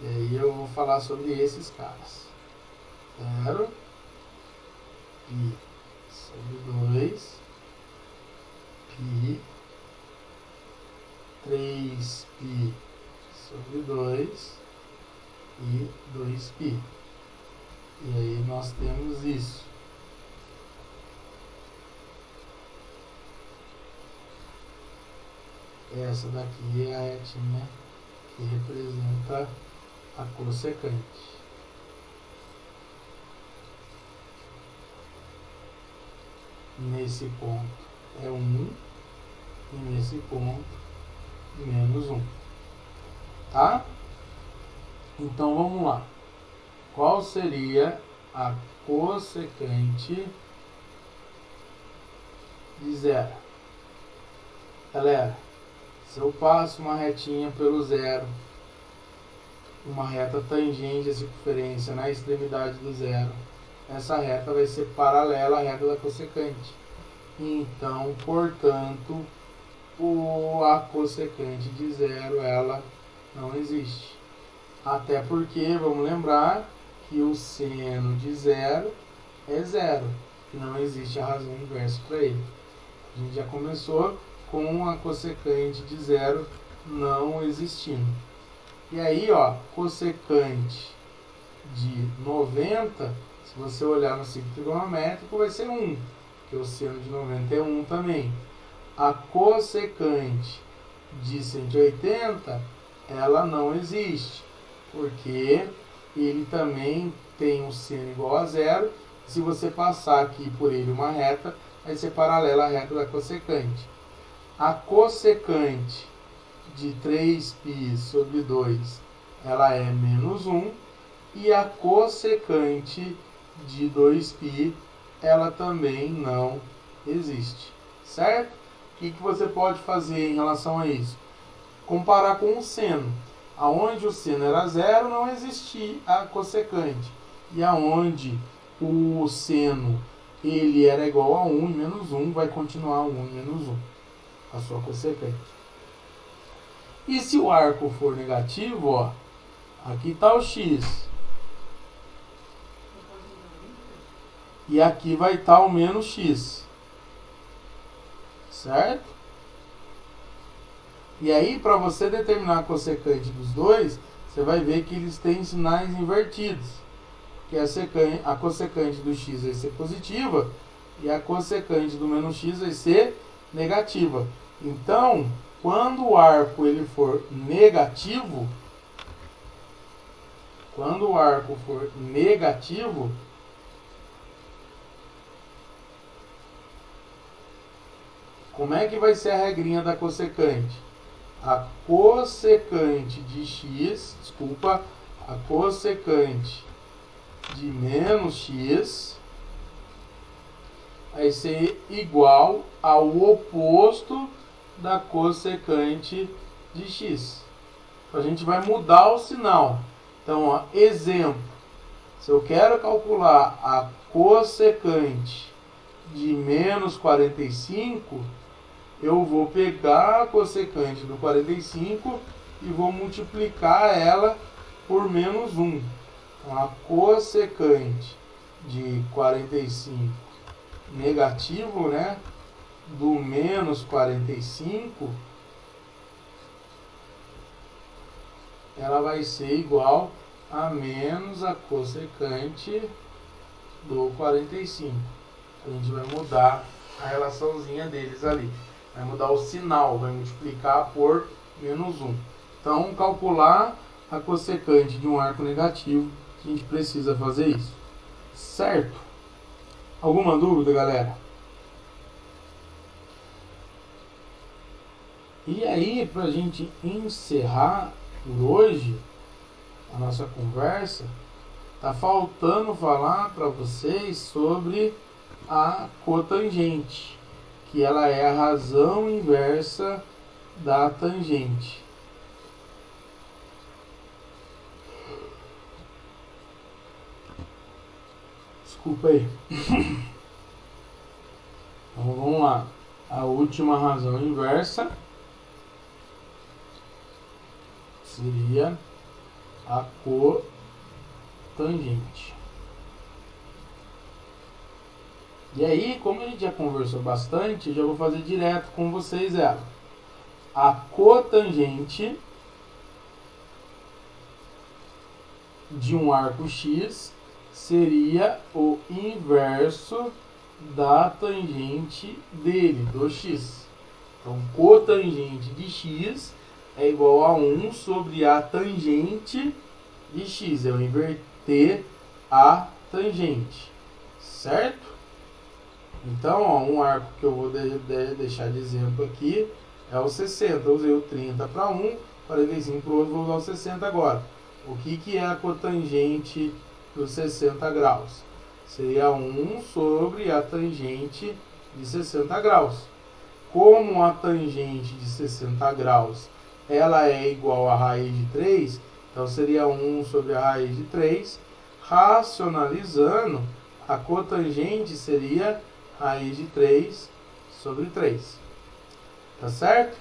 E aí eu vou falar sobre esses caras. 0 pi sobre 2 pi 3 pi sobre 2 e 2 pi. E aí nós temos isso. Essa daqui é a retinha que representa a cossecante. Nesse ponto é 1 e nesse ponto menos 1. Tá? Então vamos lá. Qual seria a cossecante de 0? Galera, se eu passo uma retinha pelo 0, uma reta tangente à circunferência na extremidade do 0, essa reta vai ser paralela à reta da cossecante. Então, portanto, a cossecante de 0, ela não existe. Até porque, vamos lembrar, que o seno de 0 é 0. E não existe a razão inversa para ele. A gente já começou com a cossecante de 0 não existindo. E aí, ó, cossecante de 90, se você olhar no ciclo trigonométrico, vai ser 1, porque o seno de 90 é 1 também. A cossecante de 180, ela não existe, porque ele também tem um seno igual a 0. Se você passar aqui por ele uma reta, vai ser paralela à reta da cossecante. A cossecante de 3π sobre 2, ela é menos 1. E a cossecante de 2π, ela também não existe. Certo? O que você pode fazer em relação a isso? Comparar com o seno. Aonde o seno era 0, não existia a cossecante. E aonde o seno ele era igual a 1 e menos 1, vai continuar 1 e menos 1, a sua cossecante. E se o arco for negativo, ó, aqui está o x. E aqui vai estar o menos x. Certo? E aí, para você determinar a cossecante dos dois, você vai ver que eles têm sinais invertidos. Que a cossecante do x vai ser positiva e a cossecante do menos x vai ser negativa. Então, quando o arco ele for negativo, como é que vai ser a regrinha da cossecante? A cossecante de x, a cossecante de menos x vai ser igual ao oposto da cossecante de x. A gente vai mudar o sinal. Então, ó, exemplo, se eu quero calcular a cossecante de menos 45, eu vou pegar a cossecante do 45 e vou multiplicar ela por menos 1. Então, a cossecante de 45 negativo, né, do menos 45, ela vai ser igual a menos a cossecante do 45. A gente vai mudar a relaçãozinha deles ali. Vai mudar o sinal, vai multiplicar por menos 1. Então, calcular a cossecante de um arco negativo, a gente precisa fazer isso. Certo? Alguma dúvida, galera? E aí, para a gente encerrar por hoje a nossa conversa, Tá faltando falar para vocês sobre a cotangente, que ela é a razão inversa da tangente. Desculpa aí. Então vamos lá. A última razão inversa seria a cotangente. E aí, como a gente já conversou bastante, eu já vou fazer direto com vocês ela. A cotangente de um arco X seria o inverso da tangente dele, do X. Então, cotangente de X é igual a 1 sobre a tangente de X. Eu inverter a tangente, certo? Então, ó, um arco que eu vou deixar de exemplo aqui é o 60. Eu usei o 30 para um, 45 para o outro, vou usar o 60 agora. O que é a cotangente dos 60 graus? Seria 1 sobre a tangente de 60 graus. Como a tangente de 60 graus ela é igual a raiz de 3, então seria 1 sobre a raiz de 3. Racionalizando, a cotangente seria raiz de 3 sobre 3. Tá certo?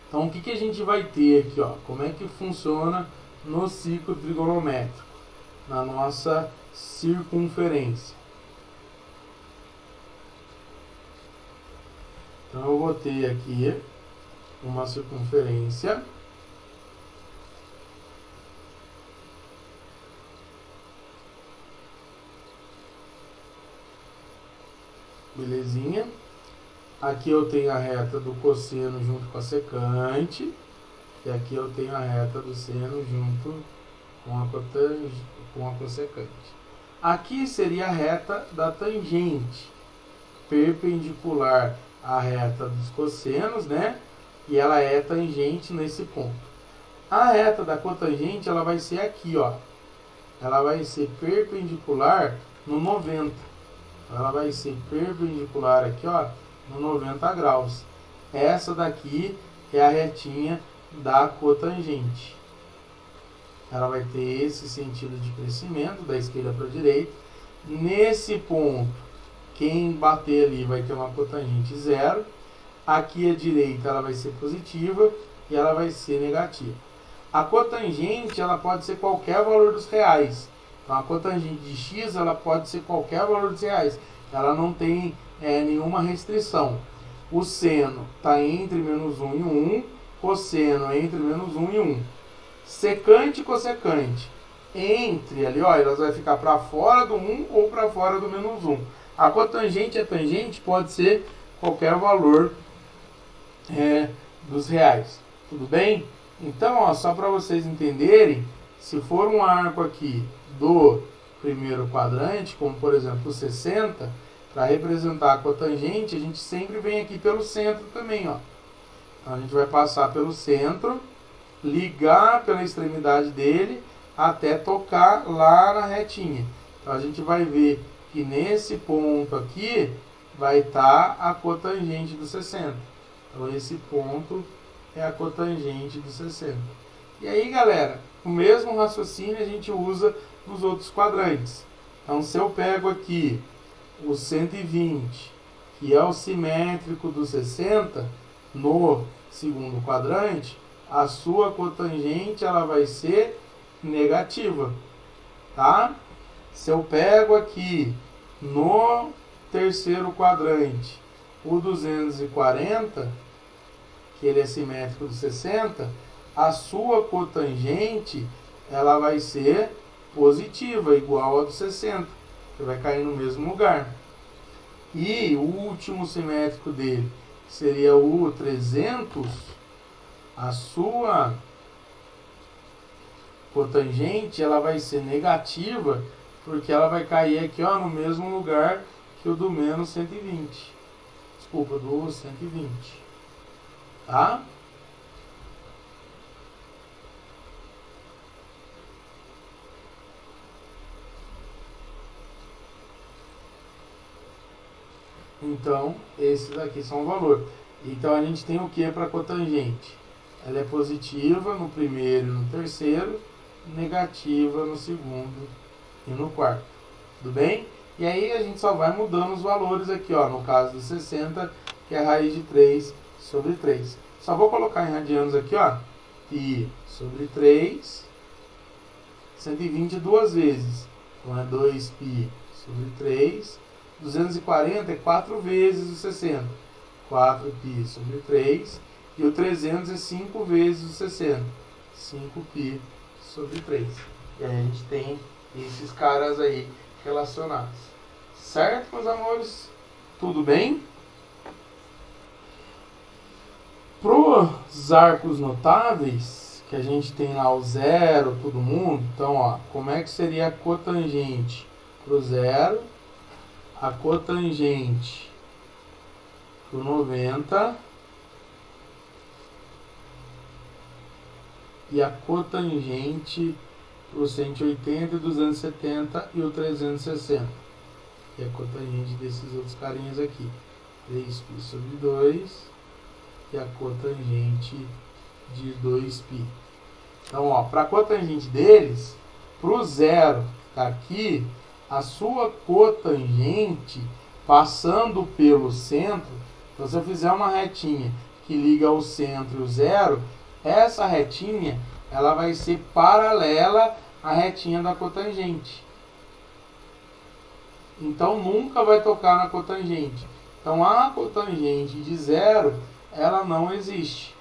Então, o que a gente vai ter aqui, ó? Como é que funciona no ciclo trigonométrico, na nossa circunferência? Então, eu vou ter aqui uma circunferência. Belezinha? Aqui eu tenho a reta do cosseno junto com a secante. E aqui eu tenho a reta do seno junto com a cossecante. Aqui seria a reta da tangente, perpendicular à reta dos cossenos, né? E ela é tangente nesse ponto. A reta da cotangente, ela vai ser aqui, ó. Ela vai ser perpendicular no 90. Ela vai ser perpendicular aqui, ó, no 90 graus. Essa daqui é a retinha da cotangente. Ela vai ter esse sentido de crescimento, da esquerda para a direita. Nesse ponto, quem bater ali vai ter uma cotangente zero. Aqui à direita ela vai ser positiva e ela vai ser negativa. A cotangente ela pode ser qualquer valor dos reais. Então a cotangente de x ela pode ser qualquer valor dos reais. Ela não tem nenhuma restrição. O seno está entre menos 1 e 1. Cosseno entre menos 1 e 1. Secante e cossecante entre ali, ó, elas vão ficar para fora do 1 ou para fora do menos 1. A cotangente e a tangente pode ser qualquer valor dos reais. Tudo bem? Então, ó, só para vocês entenderem, se for um arco aqui do primeiro quadrante, como por exemplo o 60, para representar a cotangente, a gente sempre vem aqui pelo centro também, ó. Então, a gente vai passar pelo centro, ligar pela extremidade dele até tocar lá na retinha. Então a gente vai ver que nesse ponto aqui vai estar a cotangente do 60. Então esse ponto é a cotangente do 60. E aí, galera, o mesmo raciocínio a gente usa nos outros quadrantes. Então se eu pego aqui o 120, que é o simétrico do 60, no segundo quadrante, a sua cotangente ela vai ser negativa, tá? Se eu pego aqui no terceiro quadrante o 240, que ele é simétrico do 60, a sua cotangente ela vai ser positiva, igual a do 60, que vai cair no mesmo lugar. E o último simétrico dele seria o 300, a sua cotangente ela vai ser negativa, porque ela vai cair aqui, ó, no mesmo lugar que o do menos 120. Desculpa, do 120. Tá? Então, esses aqui são o valor. Então, a gente tem o que para a cotangente? Ela é positiva no primeiro e no terceiro, negativa no segundo e no quarto. Tudo bem? E aí, a gente só vai mudando os valores aqui, ó. No caso do 60, que é a raiz de 3 sobre 3. Só vou colocar em radianos aqui, ó. Pi sobre 3, 120 duas vezes. Então, é 2π sobre 3. 240 é 4 vezes o 60. 4π sobre 3. E o 300 é 5 vezes o 60. 5π sobre 3. E aí a gente tem esses caras aí relacionados. Certo, meus amores? Tudo bem? Para os arcos notáveis, que a gente tem lá o zero, todo mundo. Então, ó, como é que seria a cotangente para o zero? A cotangente para o 90 e a cotangente para o 180, 270 e o 360. E a cotangente desses outros carinhas aqui. 3π sobre 2 e a cotangente de 2π. Então, ó, para a cotangente deles, para o zero tá aqui, a sua cotangente passando pelo centro, então, se eu fizer uma retinha que liga o centro e o zero, essa retinha ela vai ser paralela à retinha da cotangente. Então, nunca vai tocar na cotangente. Então, a cotangente de zero, ela não existe.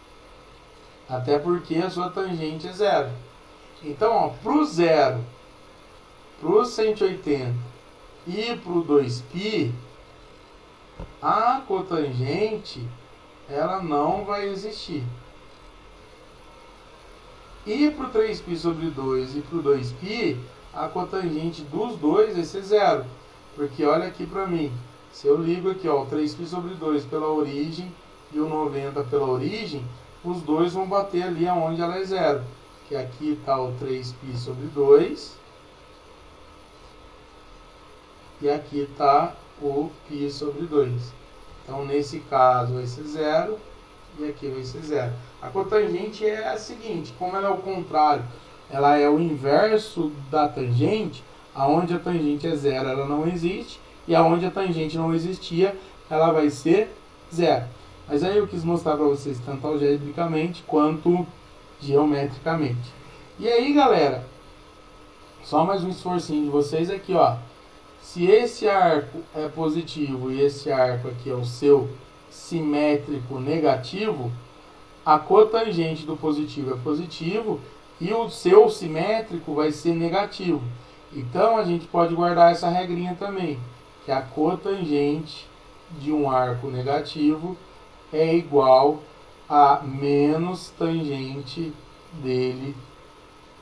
Até porque a sua tangente é zero. Então, para o zero, para o 180 e para o 2π, a cotangente ela não vai existir. E para o 3π sobre 2 e para o 2π, a cotangente dos dois vai ser zero. Porque olha aqui para mim, se eu ligo aqui, ó, o 3π sobre 2 pela origem e o 90 pela origem, os dois vão bater ali onde ela é zero. Que aqui está o 3π sobre 2 e aqui está o π sobre 2. Então, nesse caso, vai ser zero e aqui vai ser zero. A cotangente é a seguinte, como ela é o contrário, ela é o inverso da tangente, aonde a tangente é zero, ela não existe, e aonde a tangente não existia, ela vai ser zero. Mas aí eu quis mostrar para vocês tanto algebricamente quanto geometricamente. E aí, galera, só mais um esforcinho de vocês aqui, ó. Se esse arco é positivo e esse arco aqui é o seu simétrico negativo, a cotangente do positivo é positivo e o seu simétrico vai ser negativo. Então, a gente pode guardar essa regrinha também, que a cotangente de um arco negativo é igual a menos tangente dele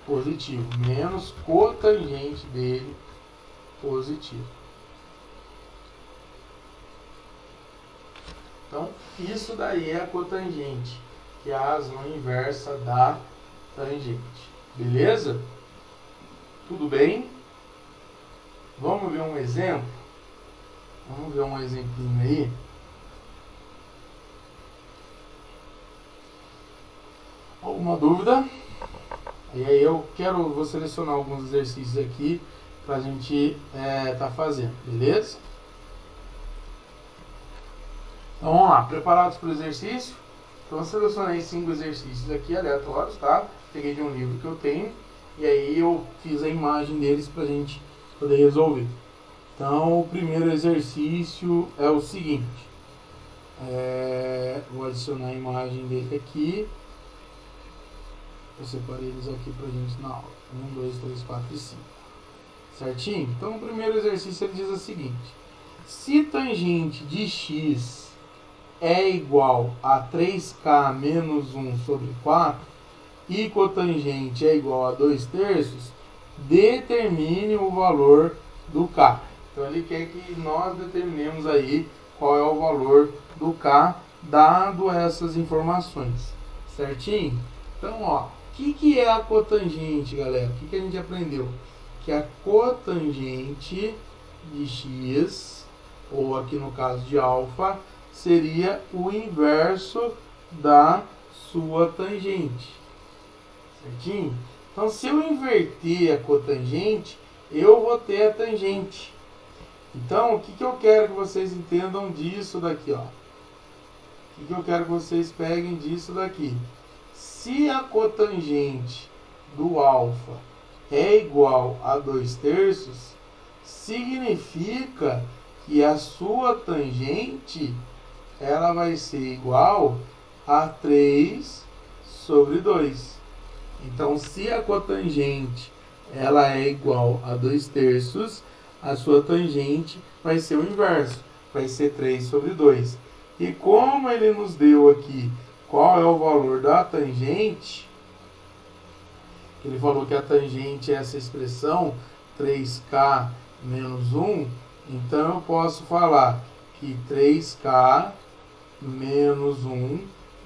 positivo. Menos cotangente dele positivo. Então, isso daí é a cotangente, que é a razão inversa da tangente. Beleza? Tudo bem? Vamos ver um exemplo? Vamos ver um exemplinho aí. Alguma dúvida? E aí vou selecionar alguns exercícios aqui pra gente tá fazendo, beleza? Então vamos lá, preparados para o exercício? Então eu selecionei 5 exercícios aqui aleatórios, tá? Peguei de um livro que eu tenho e aí eu fiz a imagem deles pra gente poder resolver. Então o primeiro exercício é o seguinte, vou adicionar a imagem dele aqui. Eu separei eles aqui pra gente na aula. 1, 2, 3, 4 e 5. Certinho? Então o primeiro exercício ele diz o seguinte: se tangente de x é igual a 3k menos 1 sobre 4 e cotangente é igual a 2/3, determine o valor do k. Então ele quer que nós determinemos aí qual é o valor do k dado essas informações. Certinho? Então, ó, o que é a cotangente, galera? O que a gente aprendeu? Que a cotangente de x ou aqui no caso de alfa, seria o inverso da sua tangente. Certinho? Então, se eu inverter a cotangente, eu vou ter a tangente. Então, o que eu quero que vocês entendam disso daqui, ó? O que eu quero que vocês peguem disso daqui? Se a cotangente do alfa é igual a 2/3, significa que a sua tangente ela vai ser igual a 3/2. Então, se a cotangente ela é igual a 2/3, a sua tangente vai ser o inverso, vai ser 3/2. E como ele nos deu aqui qual é o valor da tangente, ele falou que a tangente é essa expressão 3k menos 1, então eu posso falar que 3k menos 1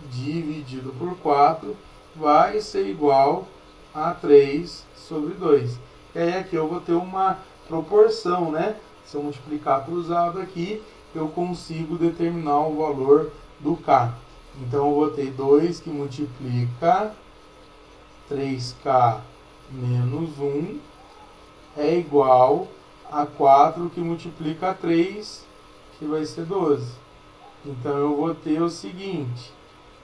dividido por 4 vai ser igual a 3/2. E aí aqui eu vou ter uma proporção, né? Se eu multiplicar cruzado aqui, eu consigo determinar o valor do k. Então eu vou ter 2 que multiplica 3k menos 1 é igual a 4 que multiplica 3, que vai ser 12. Então eu vou ter o seguinte,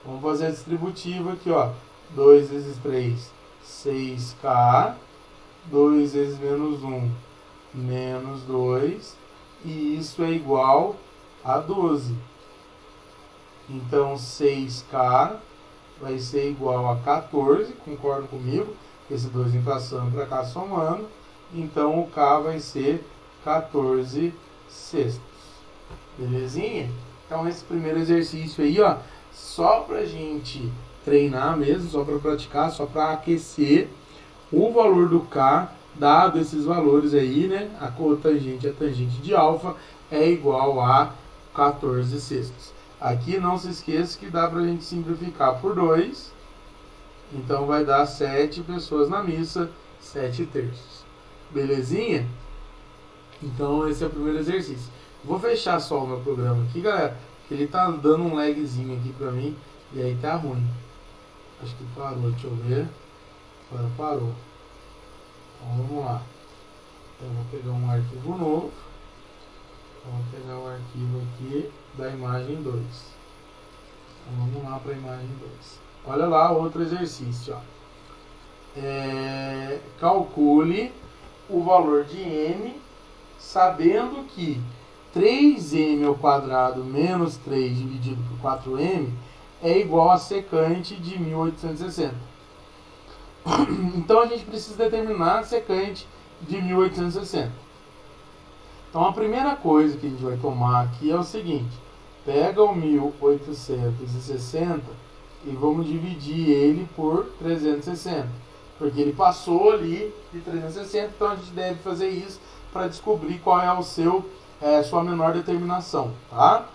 vamos fazer a distributiva aqui, ó. 2 vezes 3, 6k, 2 vezes menos 1, menos 2, e isso é igual a 12. Então 6k vai ser igual a 14, concorda comigo? Esse 2 vem passando para cá somando, então o k vai ser 14/6. Belezinha? Então esse primeiro exercício aí, ó, só pra gente treinar mesmo, só para praticar, só para aquecer o valor do k, dado esses valores aí, né? A cotangente, a tangente de alfa é igual a 14/6. Aqui não se esqueça que dá para a gente simplificar por 2, então vai dar 7 pessoas na missa, 7/3. Belezinha? Então esse é o primeiro exercício. Vou fechar só o meu programa aqui, galera, que ele tá dando um lagzinho aqui pra mim, e aí tá ruim. Acho que parou, deixa eu ver. Agora parou. Então vamos lá. Eu vou pegar um arquivo novo. Vamos pegar o arquivo aqui da imagem 2. Então vamos lá para a imagem 2. Olha lá outro exercício, ó. Calcule o valor de m, sabendo que 3m ao quadrado menos 3 dividido por 4m é igual a secante de 1860. Então a gente precisa determinar a secante de 1860. Então a primeira coisa que a gente vai tomar aqui é o seguinte: pega o 1860 e vamos dividir ele por 360, porque ele passou ali de 360, então a gente deve fazer isso para descobrir qual é o sua menor determinação, tá?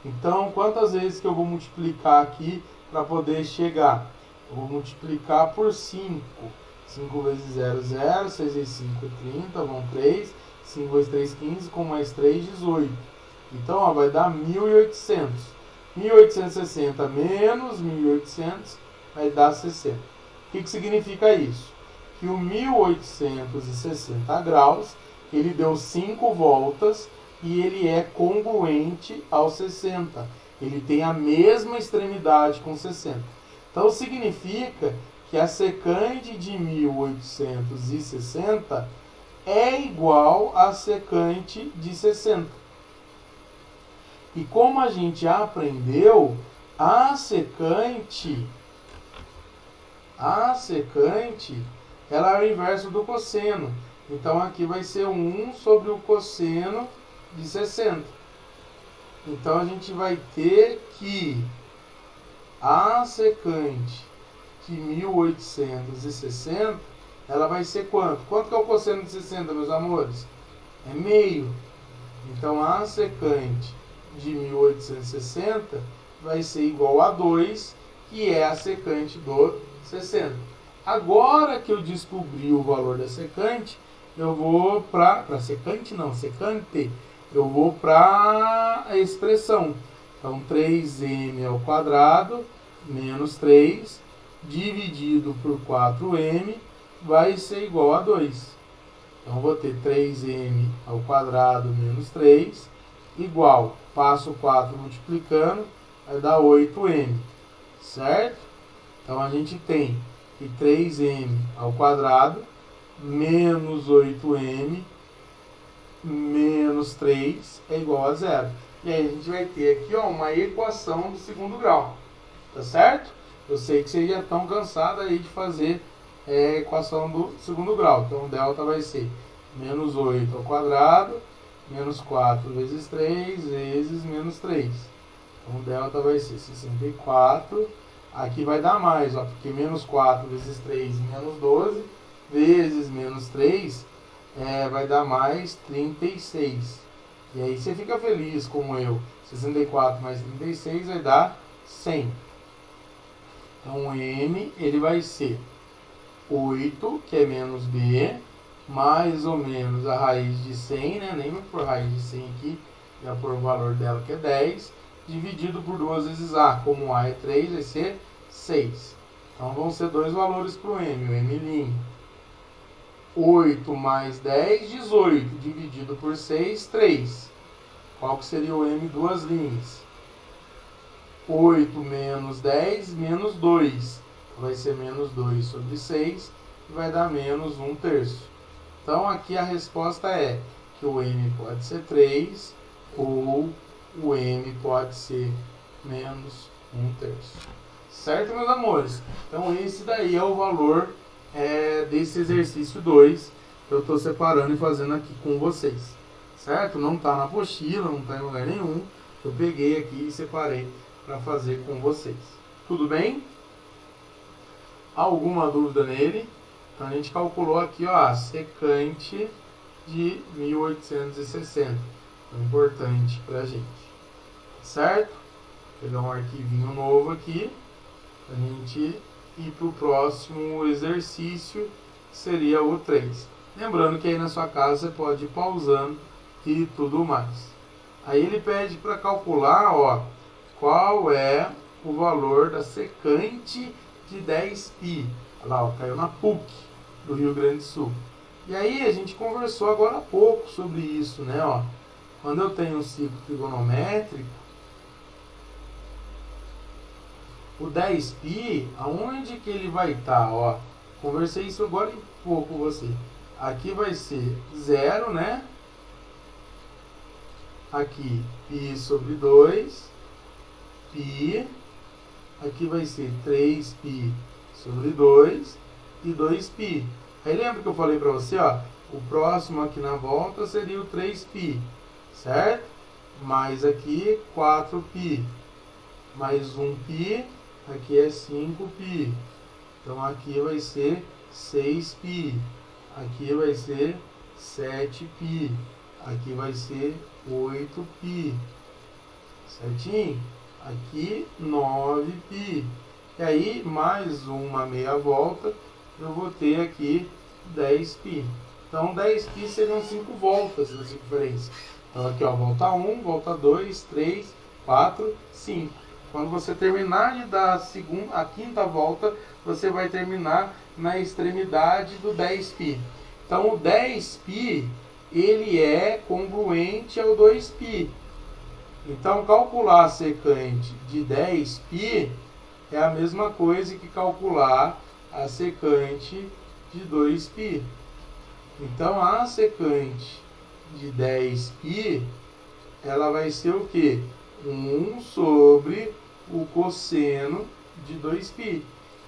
Então, quantas vezes que eu vou multiplicar aqui para poder chegar? Eu vou multiplicar por 5. 5 vezes 0, 0. 6 vezes 5, 30. Vão 3. 5 vezes 3, 15. Com mais 3, 18. Então, ó, vai dar 1.800. 1.860 menos 1.800 vai dar 60. O que significa isso? Que o 1.860 graus, ele deu 5 voltas e ele é congruente ao 60. Ele tem a mesma extremidade com 60. Então significa que a secante de 1860 é igual à secante de 60. E como a gente aprendeu, a secante ela é o inverso do cosseno. Então aqui vai ser 1 sobre o cosseno de 60. Então a gente vai ter que a secante de 1860, ela vai ser quanto? Quanto que é o cosseno de 60, meus amores? É meio. Então a secante de 1860 vai ser igual a 2, que é a secante do 60. Agora que eu descobri o valor da secante, eu vou para secante não, secante, eu vou para a expressão. Então, 3m ao quadrado menos 3 dividido por 4m vai ser igual a 2. Então, eu vou ter 3m ao quadrado menos 3 igual, passo o 4 multiplicando, vai dar 8m, certo? Então, a gente tem que 3m ao quadrado menos 8m menos 3 é igual a 0. E aí a gente vai ter aqui, ó, uma equação do segundo grau, tá certo? Eu sei que vocês já estão cansados aí de fazer a equação do segundo grau. Então, o delta vai ser menos 8 ao quadrado, menos 4 vezes 3, vezes menos 3. Então, o delta vai ser 64. Aqui vai dar mais, ó, porque menos 4 vezes 3, menos 12, vezes menos 3, vai dar mais 36. E aí você fica feliz como eu. 64 mais 36 vai dar 100. Então, M ele vai ser 8, que é menos B, mais ou menos a raiz de 100, né? Nem vou por raiz de 100 aqui, já por o valor dela que é 10, dividido por 2 vezes A. Como A é 3, vai ser 6. Então, vão ser dois valores para o M, o M'. 8 mais 10, 18, dividido por 6, 3. Qual que seria o M duas linhas? 8 menos 10, menos 2. Vai ser menos 2 sobre 6, e vai dar menos 1/3. Então, aqui a resposta é que o M pode ser 3, ou o M pode ser menos 1/3. Certo, meus amores? Então, esse daí é o valor desse exercício 2 que eu estou separando e fazendo aqui com vocês, certo? Não está na apostila, não está em lugar nenhum, eu peguei aqui e separei para fazer com vocês. Tudo bem? Alguma dúvida nele? Então, a gente calculou aqui, ó, a secante de 1860, importante para a gente, certo? Vou pegar um arquivinho novo aqui para a gente ir para o próximo exercício, que seria o 3. Lembrando que aí na sua casa você pode ir pausando e tudo mais. Aí ele pede para calcular, ó, qual é o valor da secante de 10π. Olha lá, ó, caiu na PUC do Rio Grande do Sul. E aí a gente conversou agora há pouco sobre isso, né? Ó, quando eu tenho um ciclo trigonométrico, o 10π, aonde que ele vai estar? Ó, conversei isso agora em pouco com você. Aqui vai ser 0, né? Aqui, π sobre 2, π. Aqui vai ser 3π sobre 2 e 2π. Aí lembra que eu falei para você, ó, o próximo aqui na volta seria o 3π, certo? Mais aqui 4π, mais 1π, aqui é 5π. Então aqui vai ser 6π, aqui vai ser 7π, aqui vai ser 8π, certinho? Aqui 9π. E aí, mais uma meia volta, eu vou ter aqui 10π. Então, 10π seriam 5 voltas na circunferência. Então, aqui, ó, volta 1, volta 2, 3, 4, 5. Quando você terminar de dar a quinta volta, você vai terminar na extremidade do 10π. Então, o 10π, ele é congruente ao 2π. Então, calcular a secante de 10π é a mesma coisa que calcular a secante de 2π. Então, a secante de 10π, ela vai ser o quê? 1 sobre o cosseno de 2π.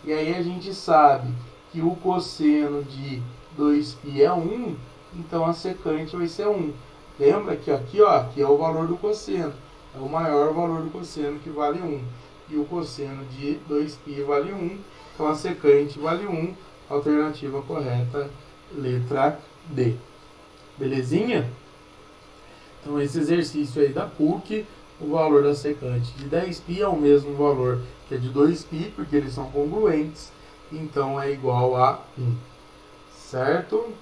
E aí a gente sabe que o cosseno de 2π é 1, então a secante vai ser 1. Lembra que aqui, ó, aqui é o valor do cosseno. É o maior valor do cosseno, que vale 1. E o cosseno de 2π vale 1. Então a secante vale 1. Alternativa correta, letra D. Belezinha? Então esse exercício aí da PUC, o valor da secante de 10π é o mesmo valor que é de 2π, porque eles são congruentes. Então é igual a 1. Certo?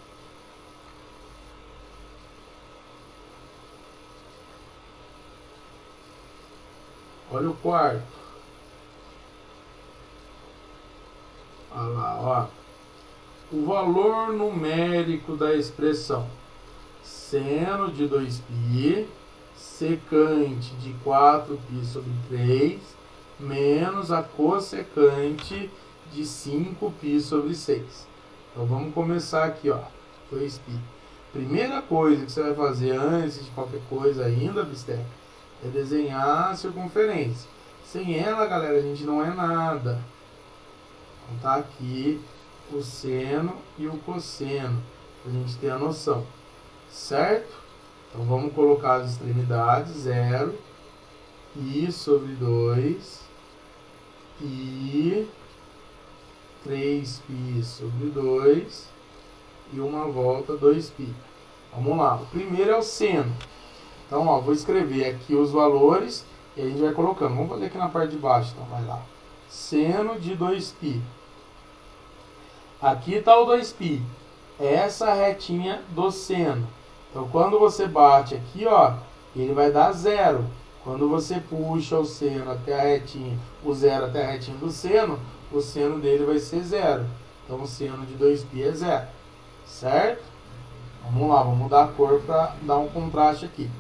Olha o quarto. Olha lá, ó. O valor numérico da expressão seno de 2π secante de 4π sobre 3 menos a cossecante de 5π sobre 6. Então vamos começar aqui, ó. 2π. Primeira coisa que você vai fazer antes de qualquer coisa ainda, bisteca, é desenhar a circunferência. Sem ela, galera, a gente não é nada. Então tá aqui o seno e o cosseno, pra gente ter a noção. Certo? Então vamos colocar as extremidades, 0, π sobre 2, π, 3π sobre 2 e uma volta 2π. Vamos lá, o primeiro é o seno. Então, ó, vou escrever aqui os valores e a gente vai colocando. Vamos fazer aqui na parte de baixo, então vai lá. Seno de 2π. Aqui está o 2π. Essa retinha do seno. Então, quando você bate aqui, ó, ele vai dar 0. Quando você puxa o seno até a retinha, o 0 até a retinha do seno, o seno dele vai ser 0. Então, o seno de 2π é 0. Certo? Vamos lá, vamos mudar a cor para dar um contraste aqui.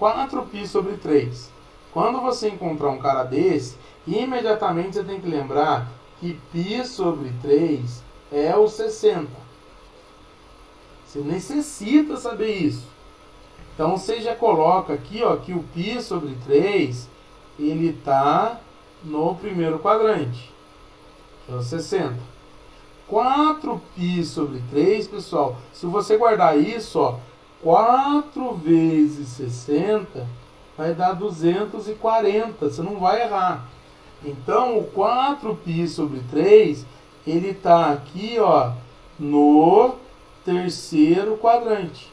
4π sobre 3. Quando você encontrar um cara desse, imediatamente você tem que lembrar que π sobre 3 é o 60. Você necessita saber isso. Então você já coloca aqui, ó, que o π sobre 3 ele está no primeiro quadrante, que é o 60. 4π sobre 3, pessoal, se você guardar isso, ó, 4 vezes 60 vai dar 240, você não vai errar. Então, o 4π sobre 3, ele está aqui, ó, no terceiro quadrante.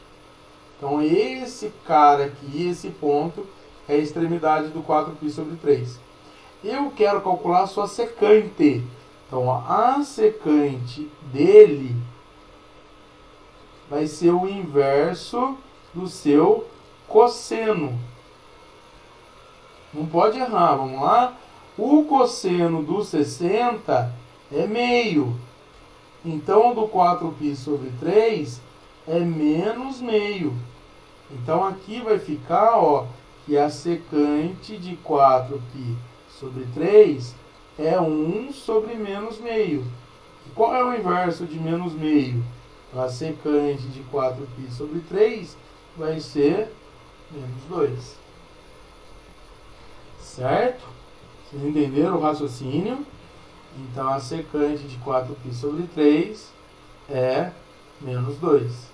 Então, esse cara aqui, esse ponto, é a extremidade do 4π sobre 3. Eu quero calcular a sua secante. Então, a secante dele vai ser o inverso do seu cosseno. Não pode errar, vamos lá? O cosseno do 60 é meio. Então, do 4π sobre 3 é menos meio. Então, aqui vai ficar, ó, que a secante de 4π sobre 3 é 1 sobre menos meio. E qual é o inverso de menos meio? A secante de 4π sobre 3 vai ser menos 2. Certo? Vocês entenderam o raciocínio? Então, a secante de 4π sobre 3 é menos 2.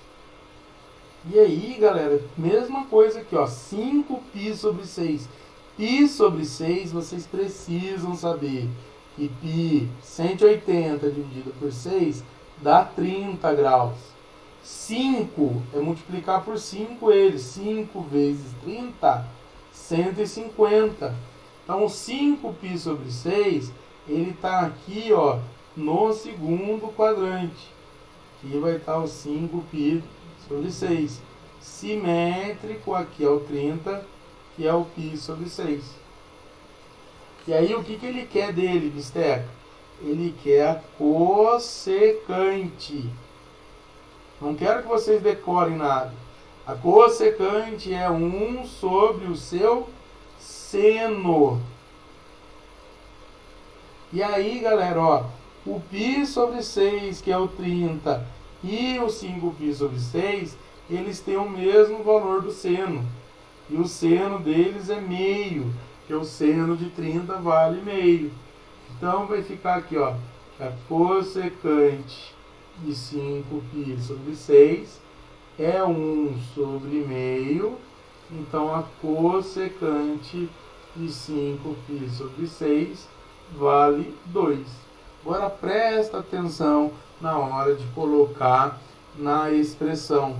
E aí, galera, mesma coisa aqui, ó, 5π sobre 6. Π sobre 6, vocês precisam saber que π 180 dividido por 6 dá 30 graus. 5 é multiplicar por 5 ele. 5 vezes 30, 150. Então, 5π sobre 6, ele está aqui, ó, no segundo quadrante. Aqui vai estar o 5π sobre 6. Simétrico, aqui é o 30, que é o π sobre 6. E aí, o que ele quer dele, bisteca? Ele quer a cossecante. Não quero que vocês decorem nada. A cossecante é 1 sobre o seu seno. E aí, galera, ó, o π sobre 6, que é o 30, e o 5π sobre 6, eles têm o mesmo valor do seno. E o seno deles é meio, que o seno de 30 vale meio. Então, vai ficar aqui, ó, a cossecante de 5π sobre 6 é 1 sobre meio. Então, a cossecante de 5π sobre 6 vale 2. Agora, presta atenção na hora de colocar na expressão.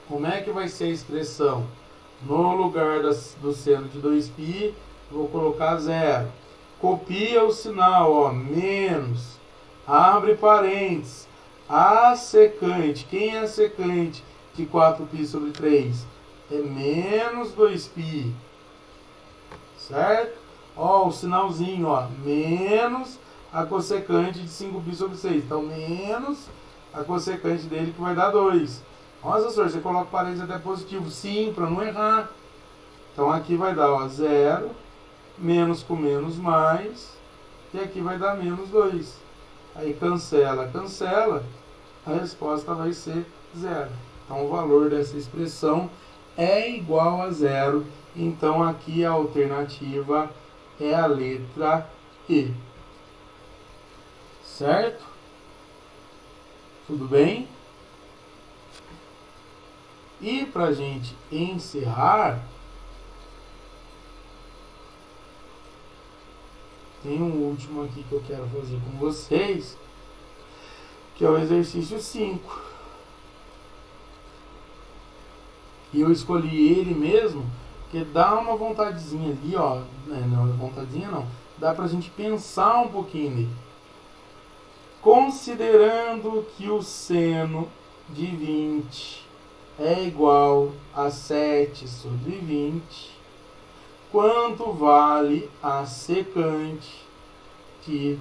Como é que vai ser a expressão? No lugar do seno de 2π, vou colocar 0. Copia o sinal, ó, menos. Abre parênteses. A secante. Quem é a secante de 4π sobre 3? É menos 2π certo? Ó, o sinalzinho, ó, menos a cossecante de 5π sobre 6. Então, menos a cossecante dele, que vai dar 2. Nossa, senhor, você coloca parênteses até positivo. Sim, para não errar. Então, aqui vai dar, ó, 0, menos com menos mais, e aqui vai dar menos 2. Aí, cancela, cancela, a resposta vai ser 0. Então, o valor dessa expressão é igual a 0. Então, aqui a alternativa é a letra E. Certo? Tudo bem? E para a gente encerrar, tem um último aqui que eu quero fazer com vocês, que é o exercício 5. E eu escolhi ele mesmo, porque dá uma vontadezinha ali, ó. Não, vontadezinha não. Dá pra gente pensar um pouquinho nele. Considerando que o seno de 20 é igual a 7 sobre 20, quanto vale a secante de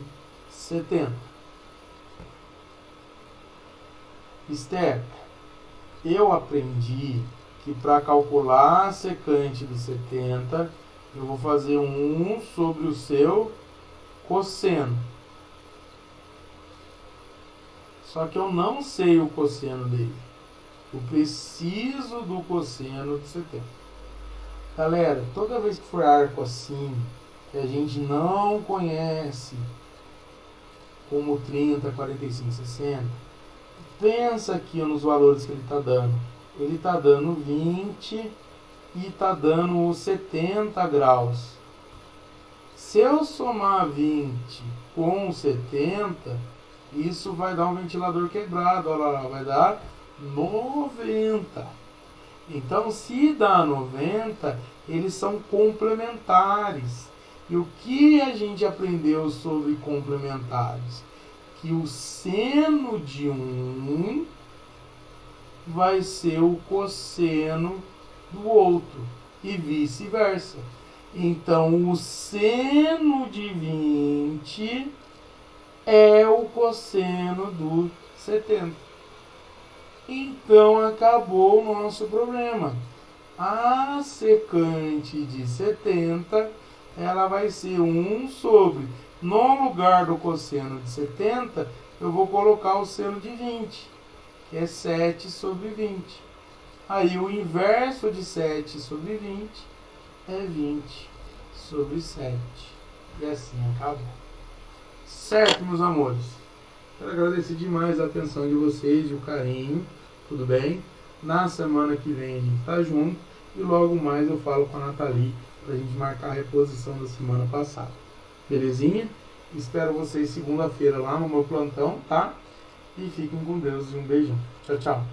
70? Esther, eu aprendi que para calcular a secante de 70, eu vou fazer 1 sobre o seu cosseno. Só que eu não sei o cosseno dele. Eu preciso do cosseno de 70. Galera, toda vez que for arco assim, que a gente não conhece, como 30, 45, 60, pensa aqui nos valores que ele está dando. Ele está dando 20 e está dando os 70 graus. Se eu somar 20 com 70, isso vai dar um ventilador quebrado. Olha lá, vai dar 90. Então, se dá 90, eles são complementares. E o que a gente aprendeu sobre complementares? Que o seno de um vai ser o cosseno do outro e vice-versa. Então, o seno de 20 é o cosseno do 70. Então, acabou o nosso problema. A secante de 70, ela vai ser 1 sobre... No lugar do cosseno de 70, eu vou colocar o seno de 20, que é 7 sobre 20. Aí o inverso de 7 sobre 20 é 20 sobre 7. E assim acabou. Certo, meus amores? Quero agradecer demais a atenção de vocês e o carinho. Tudo bem? Na semana que vem a gente tá junto. E logo mais eu falo com a Nathalie pra gente marcar a reposição da semana passada. Belezinha? Espero vocês segunda-feira lá no meu plantão, tá? E fiquem com Deus e um beijão. Tchau, tchau.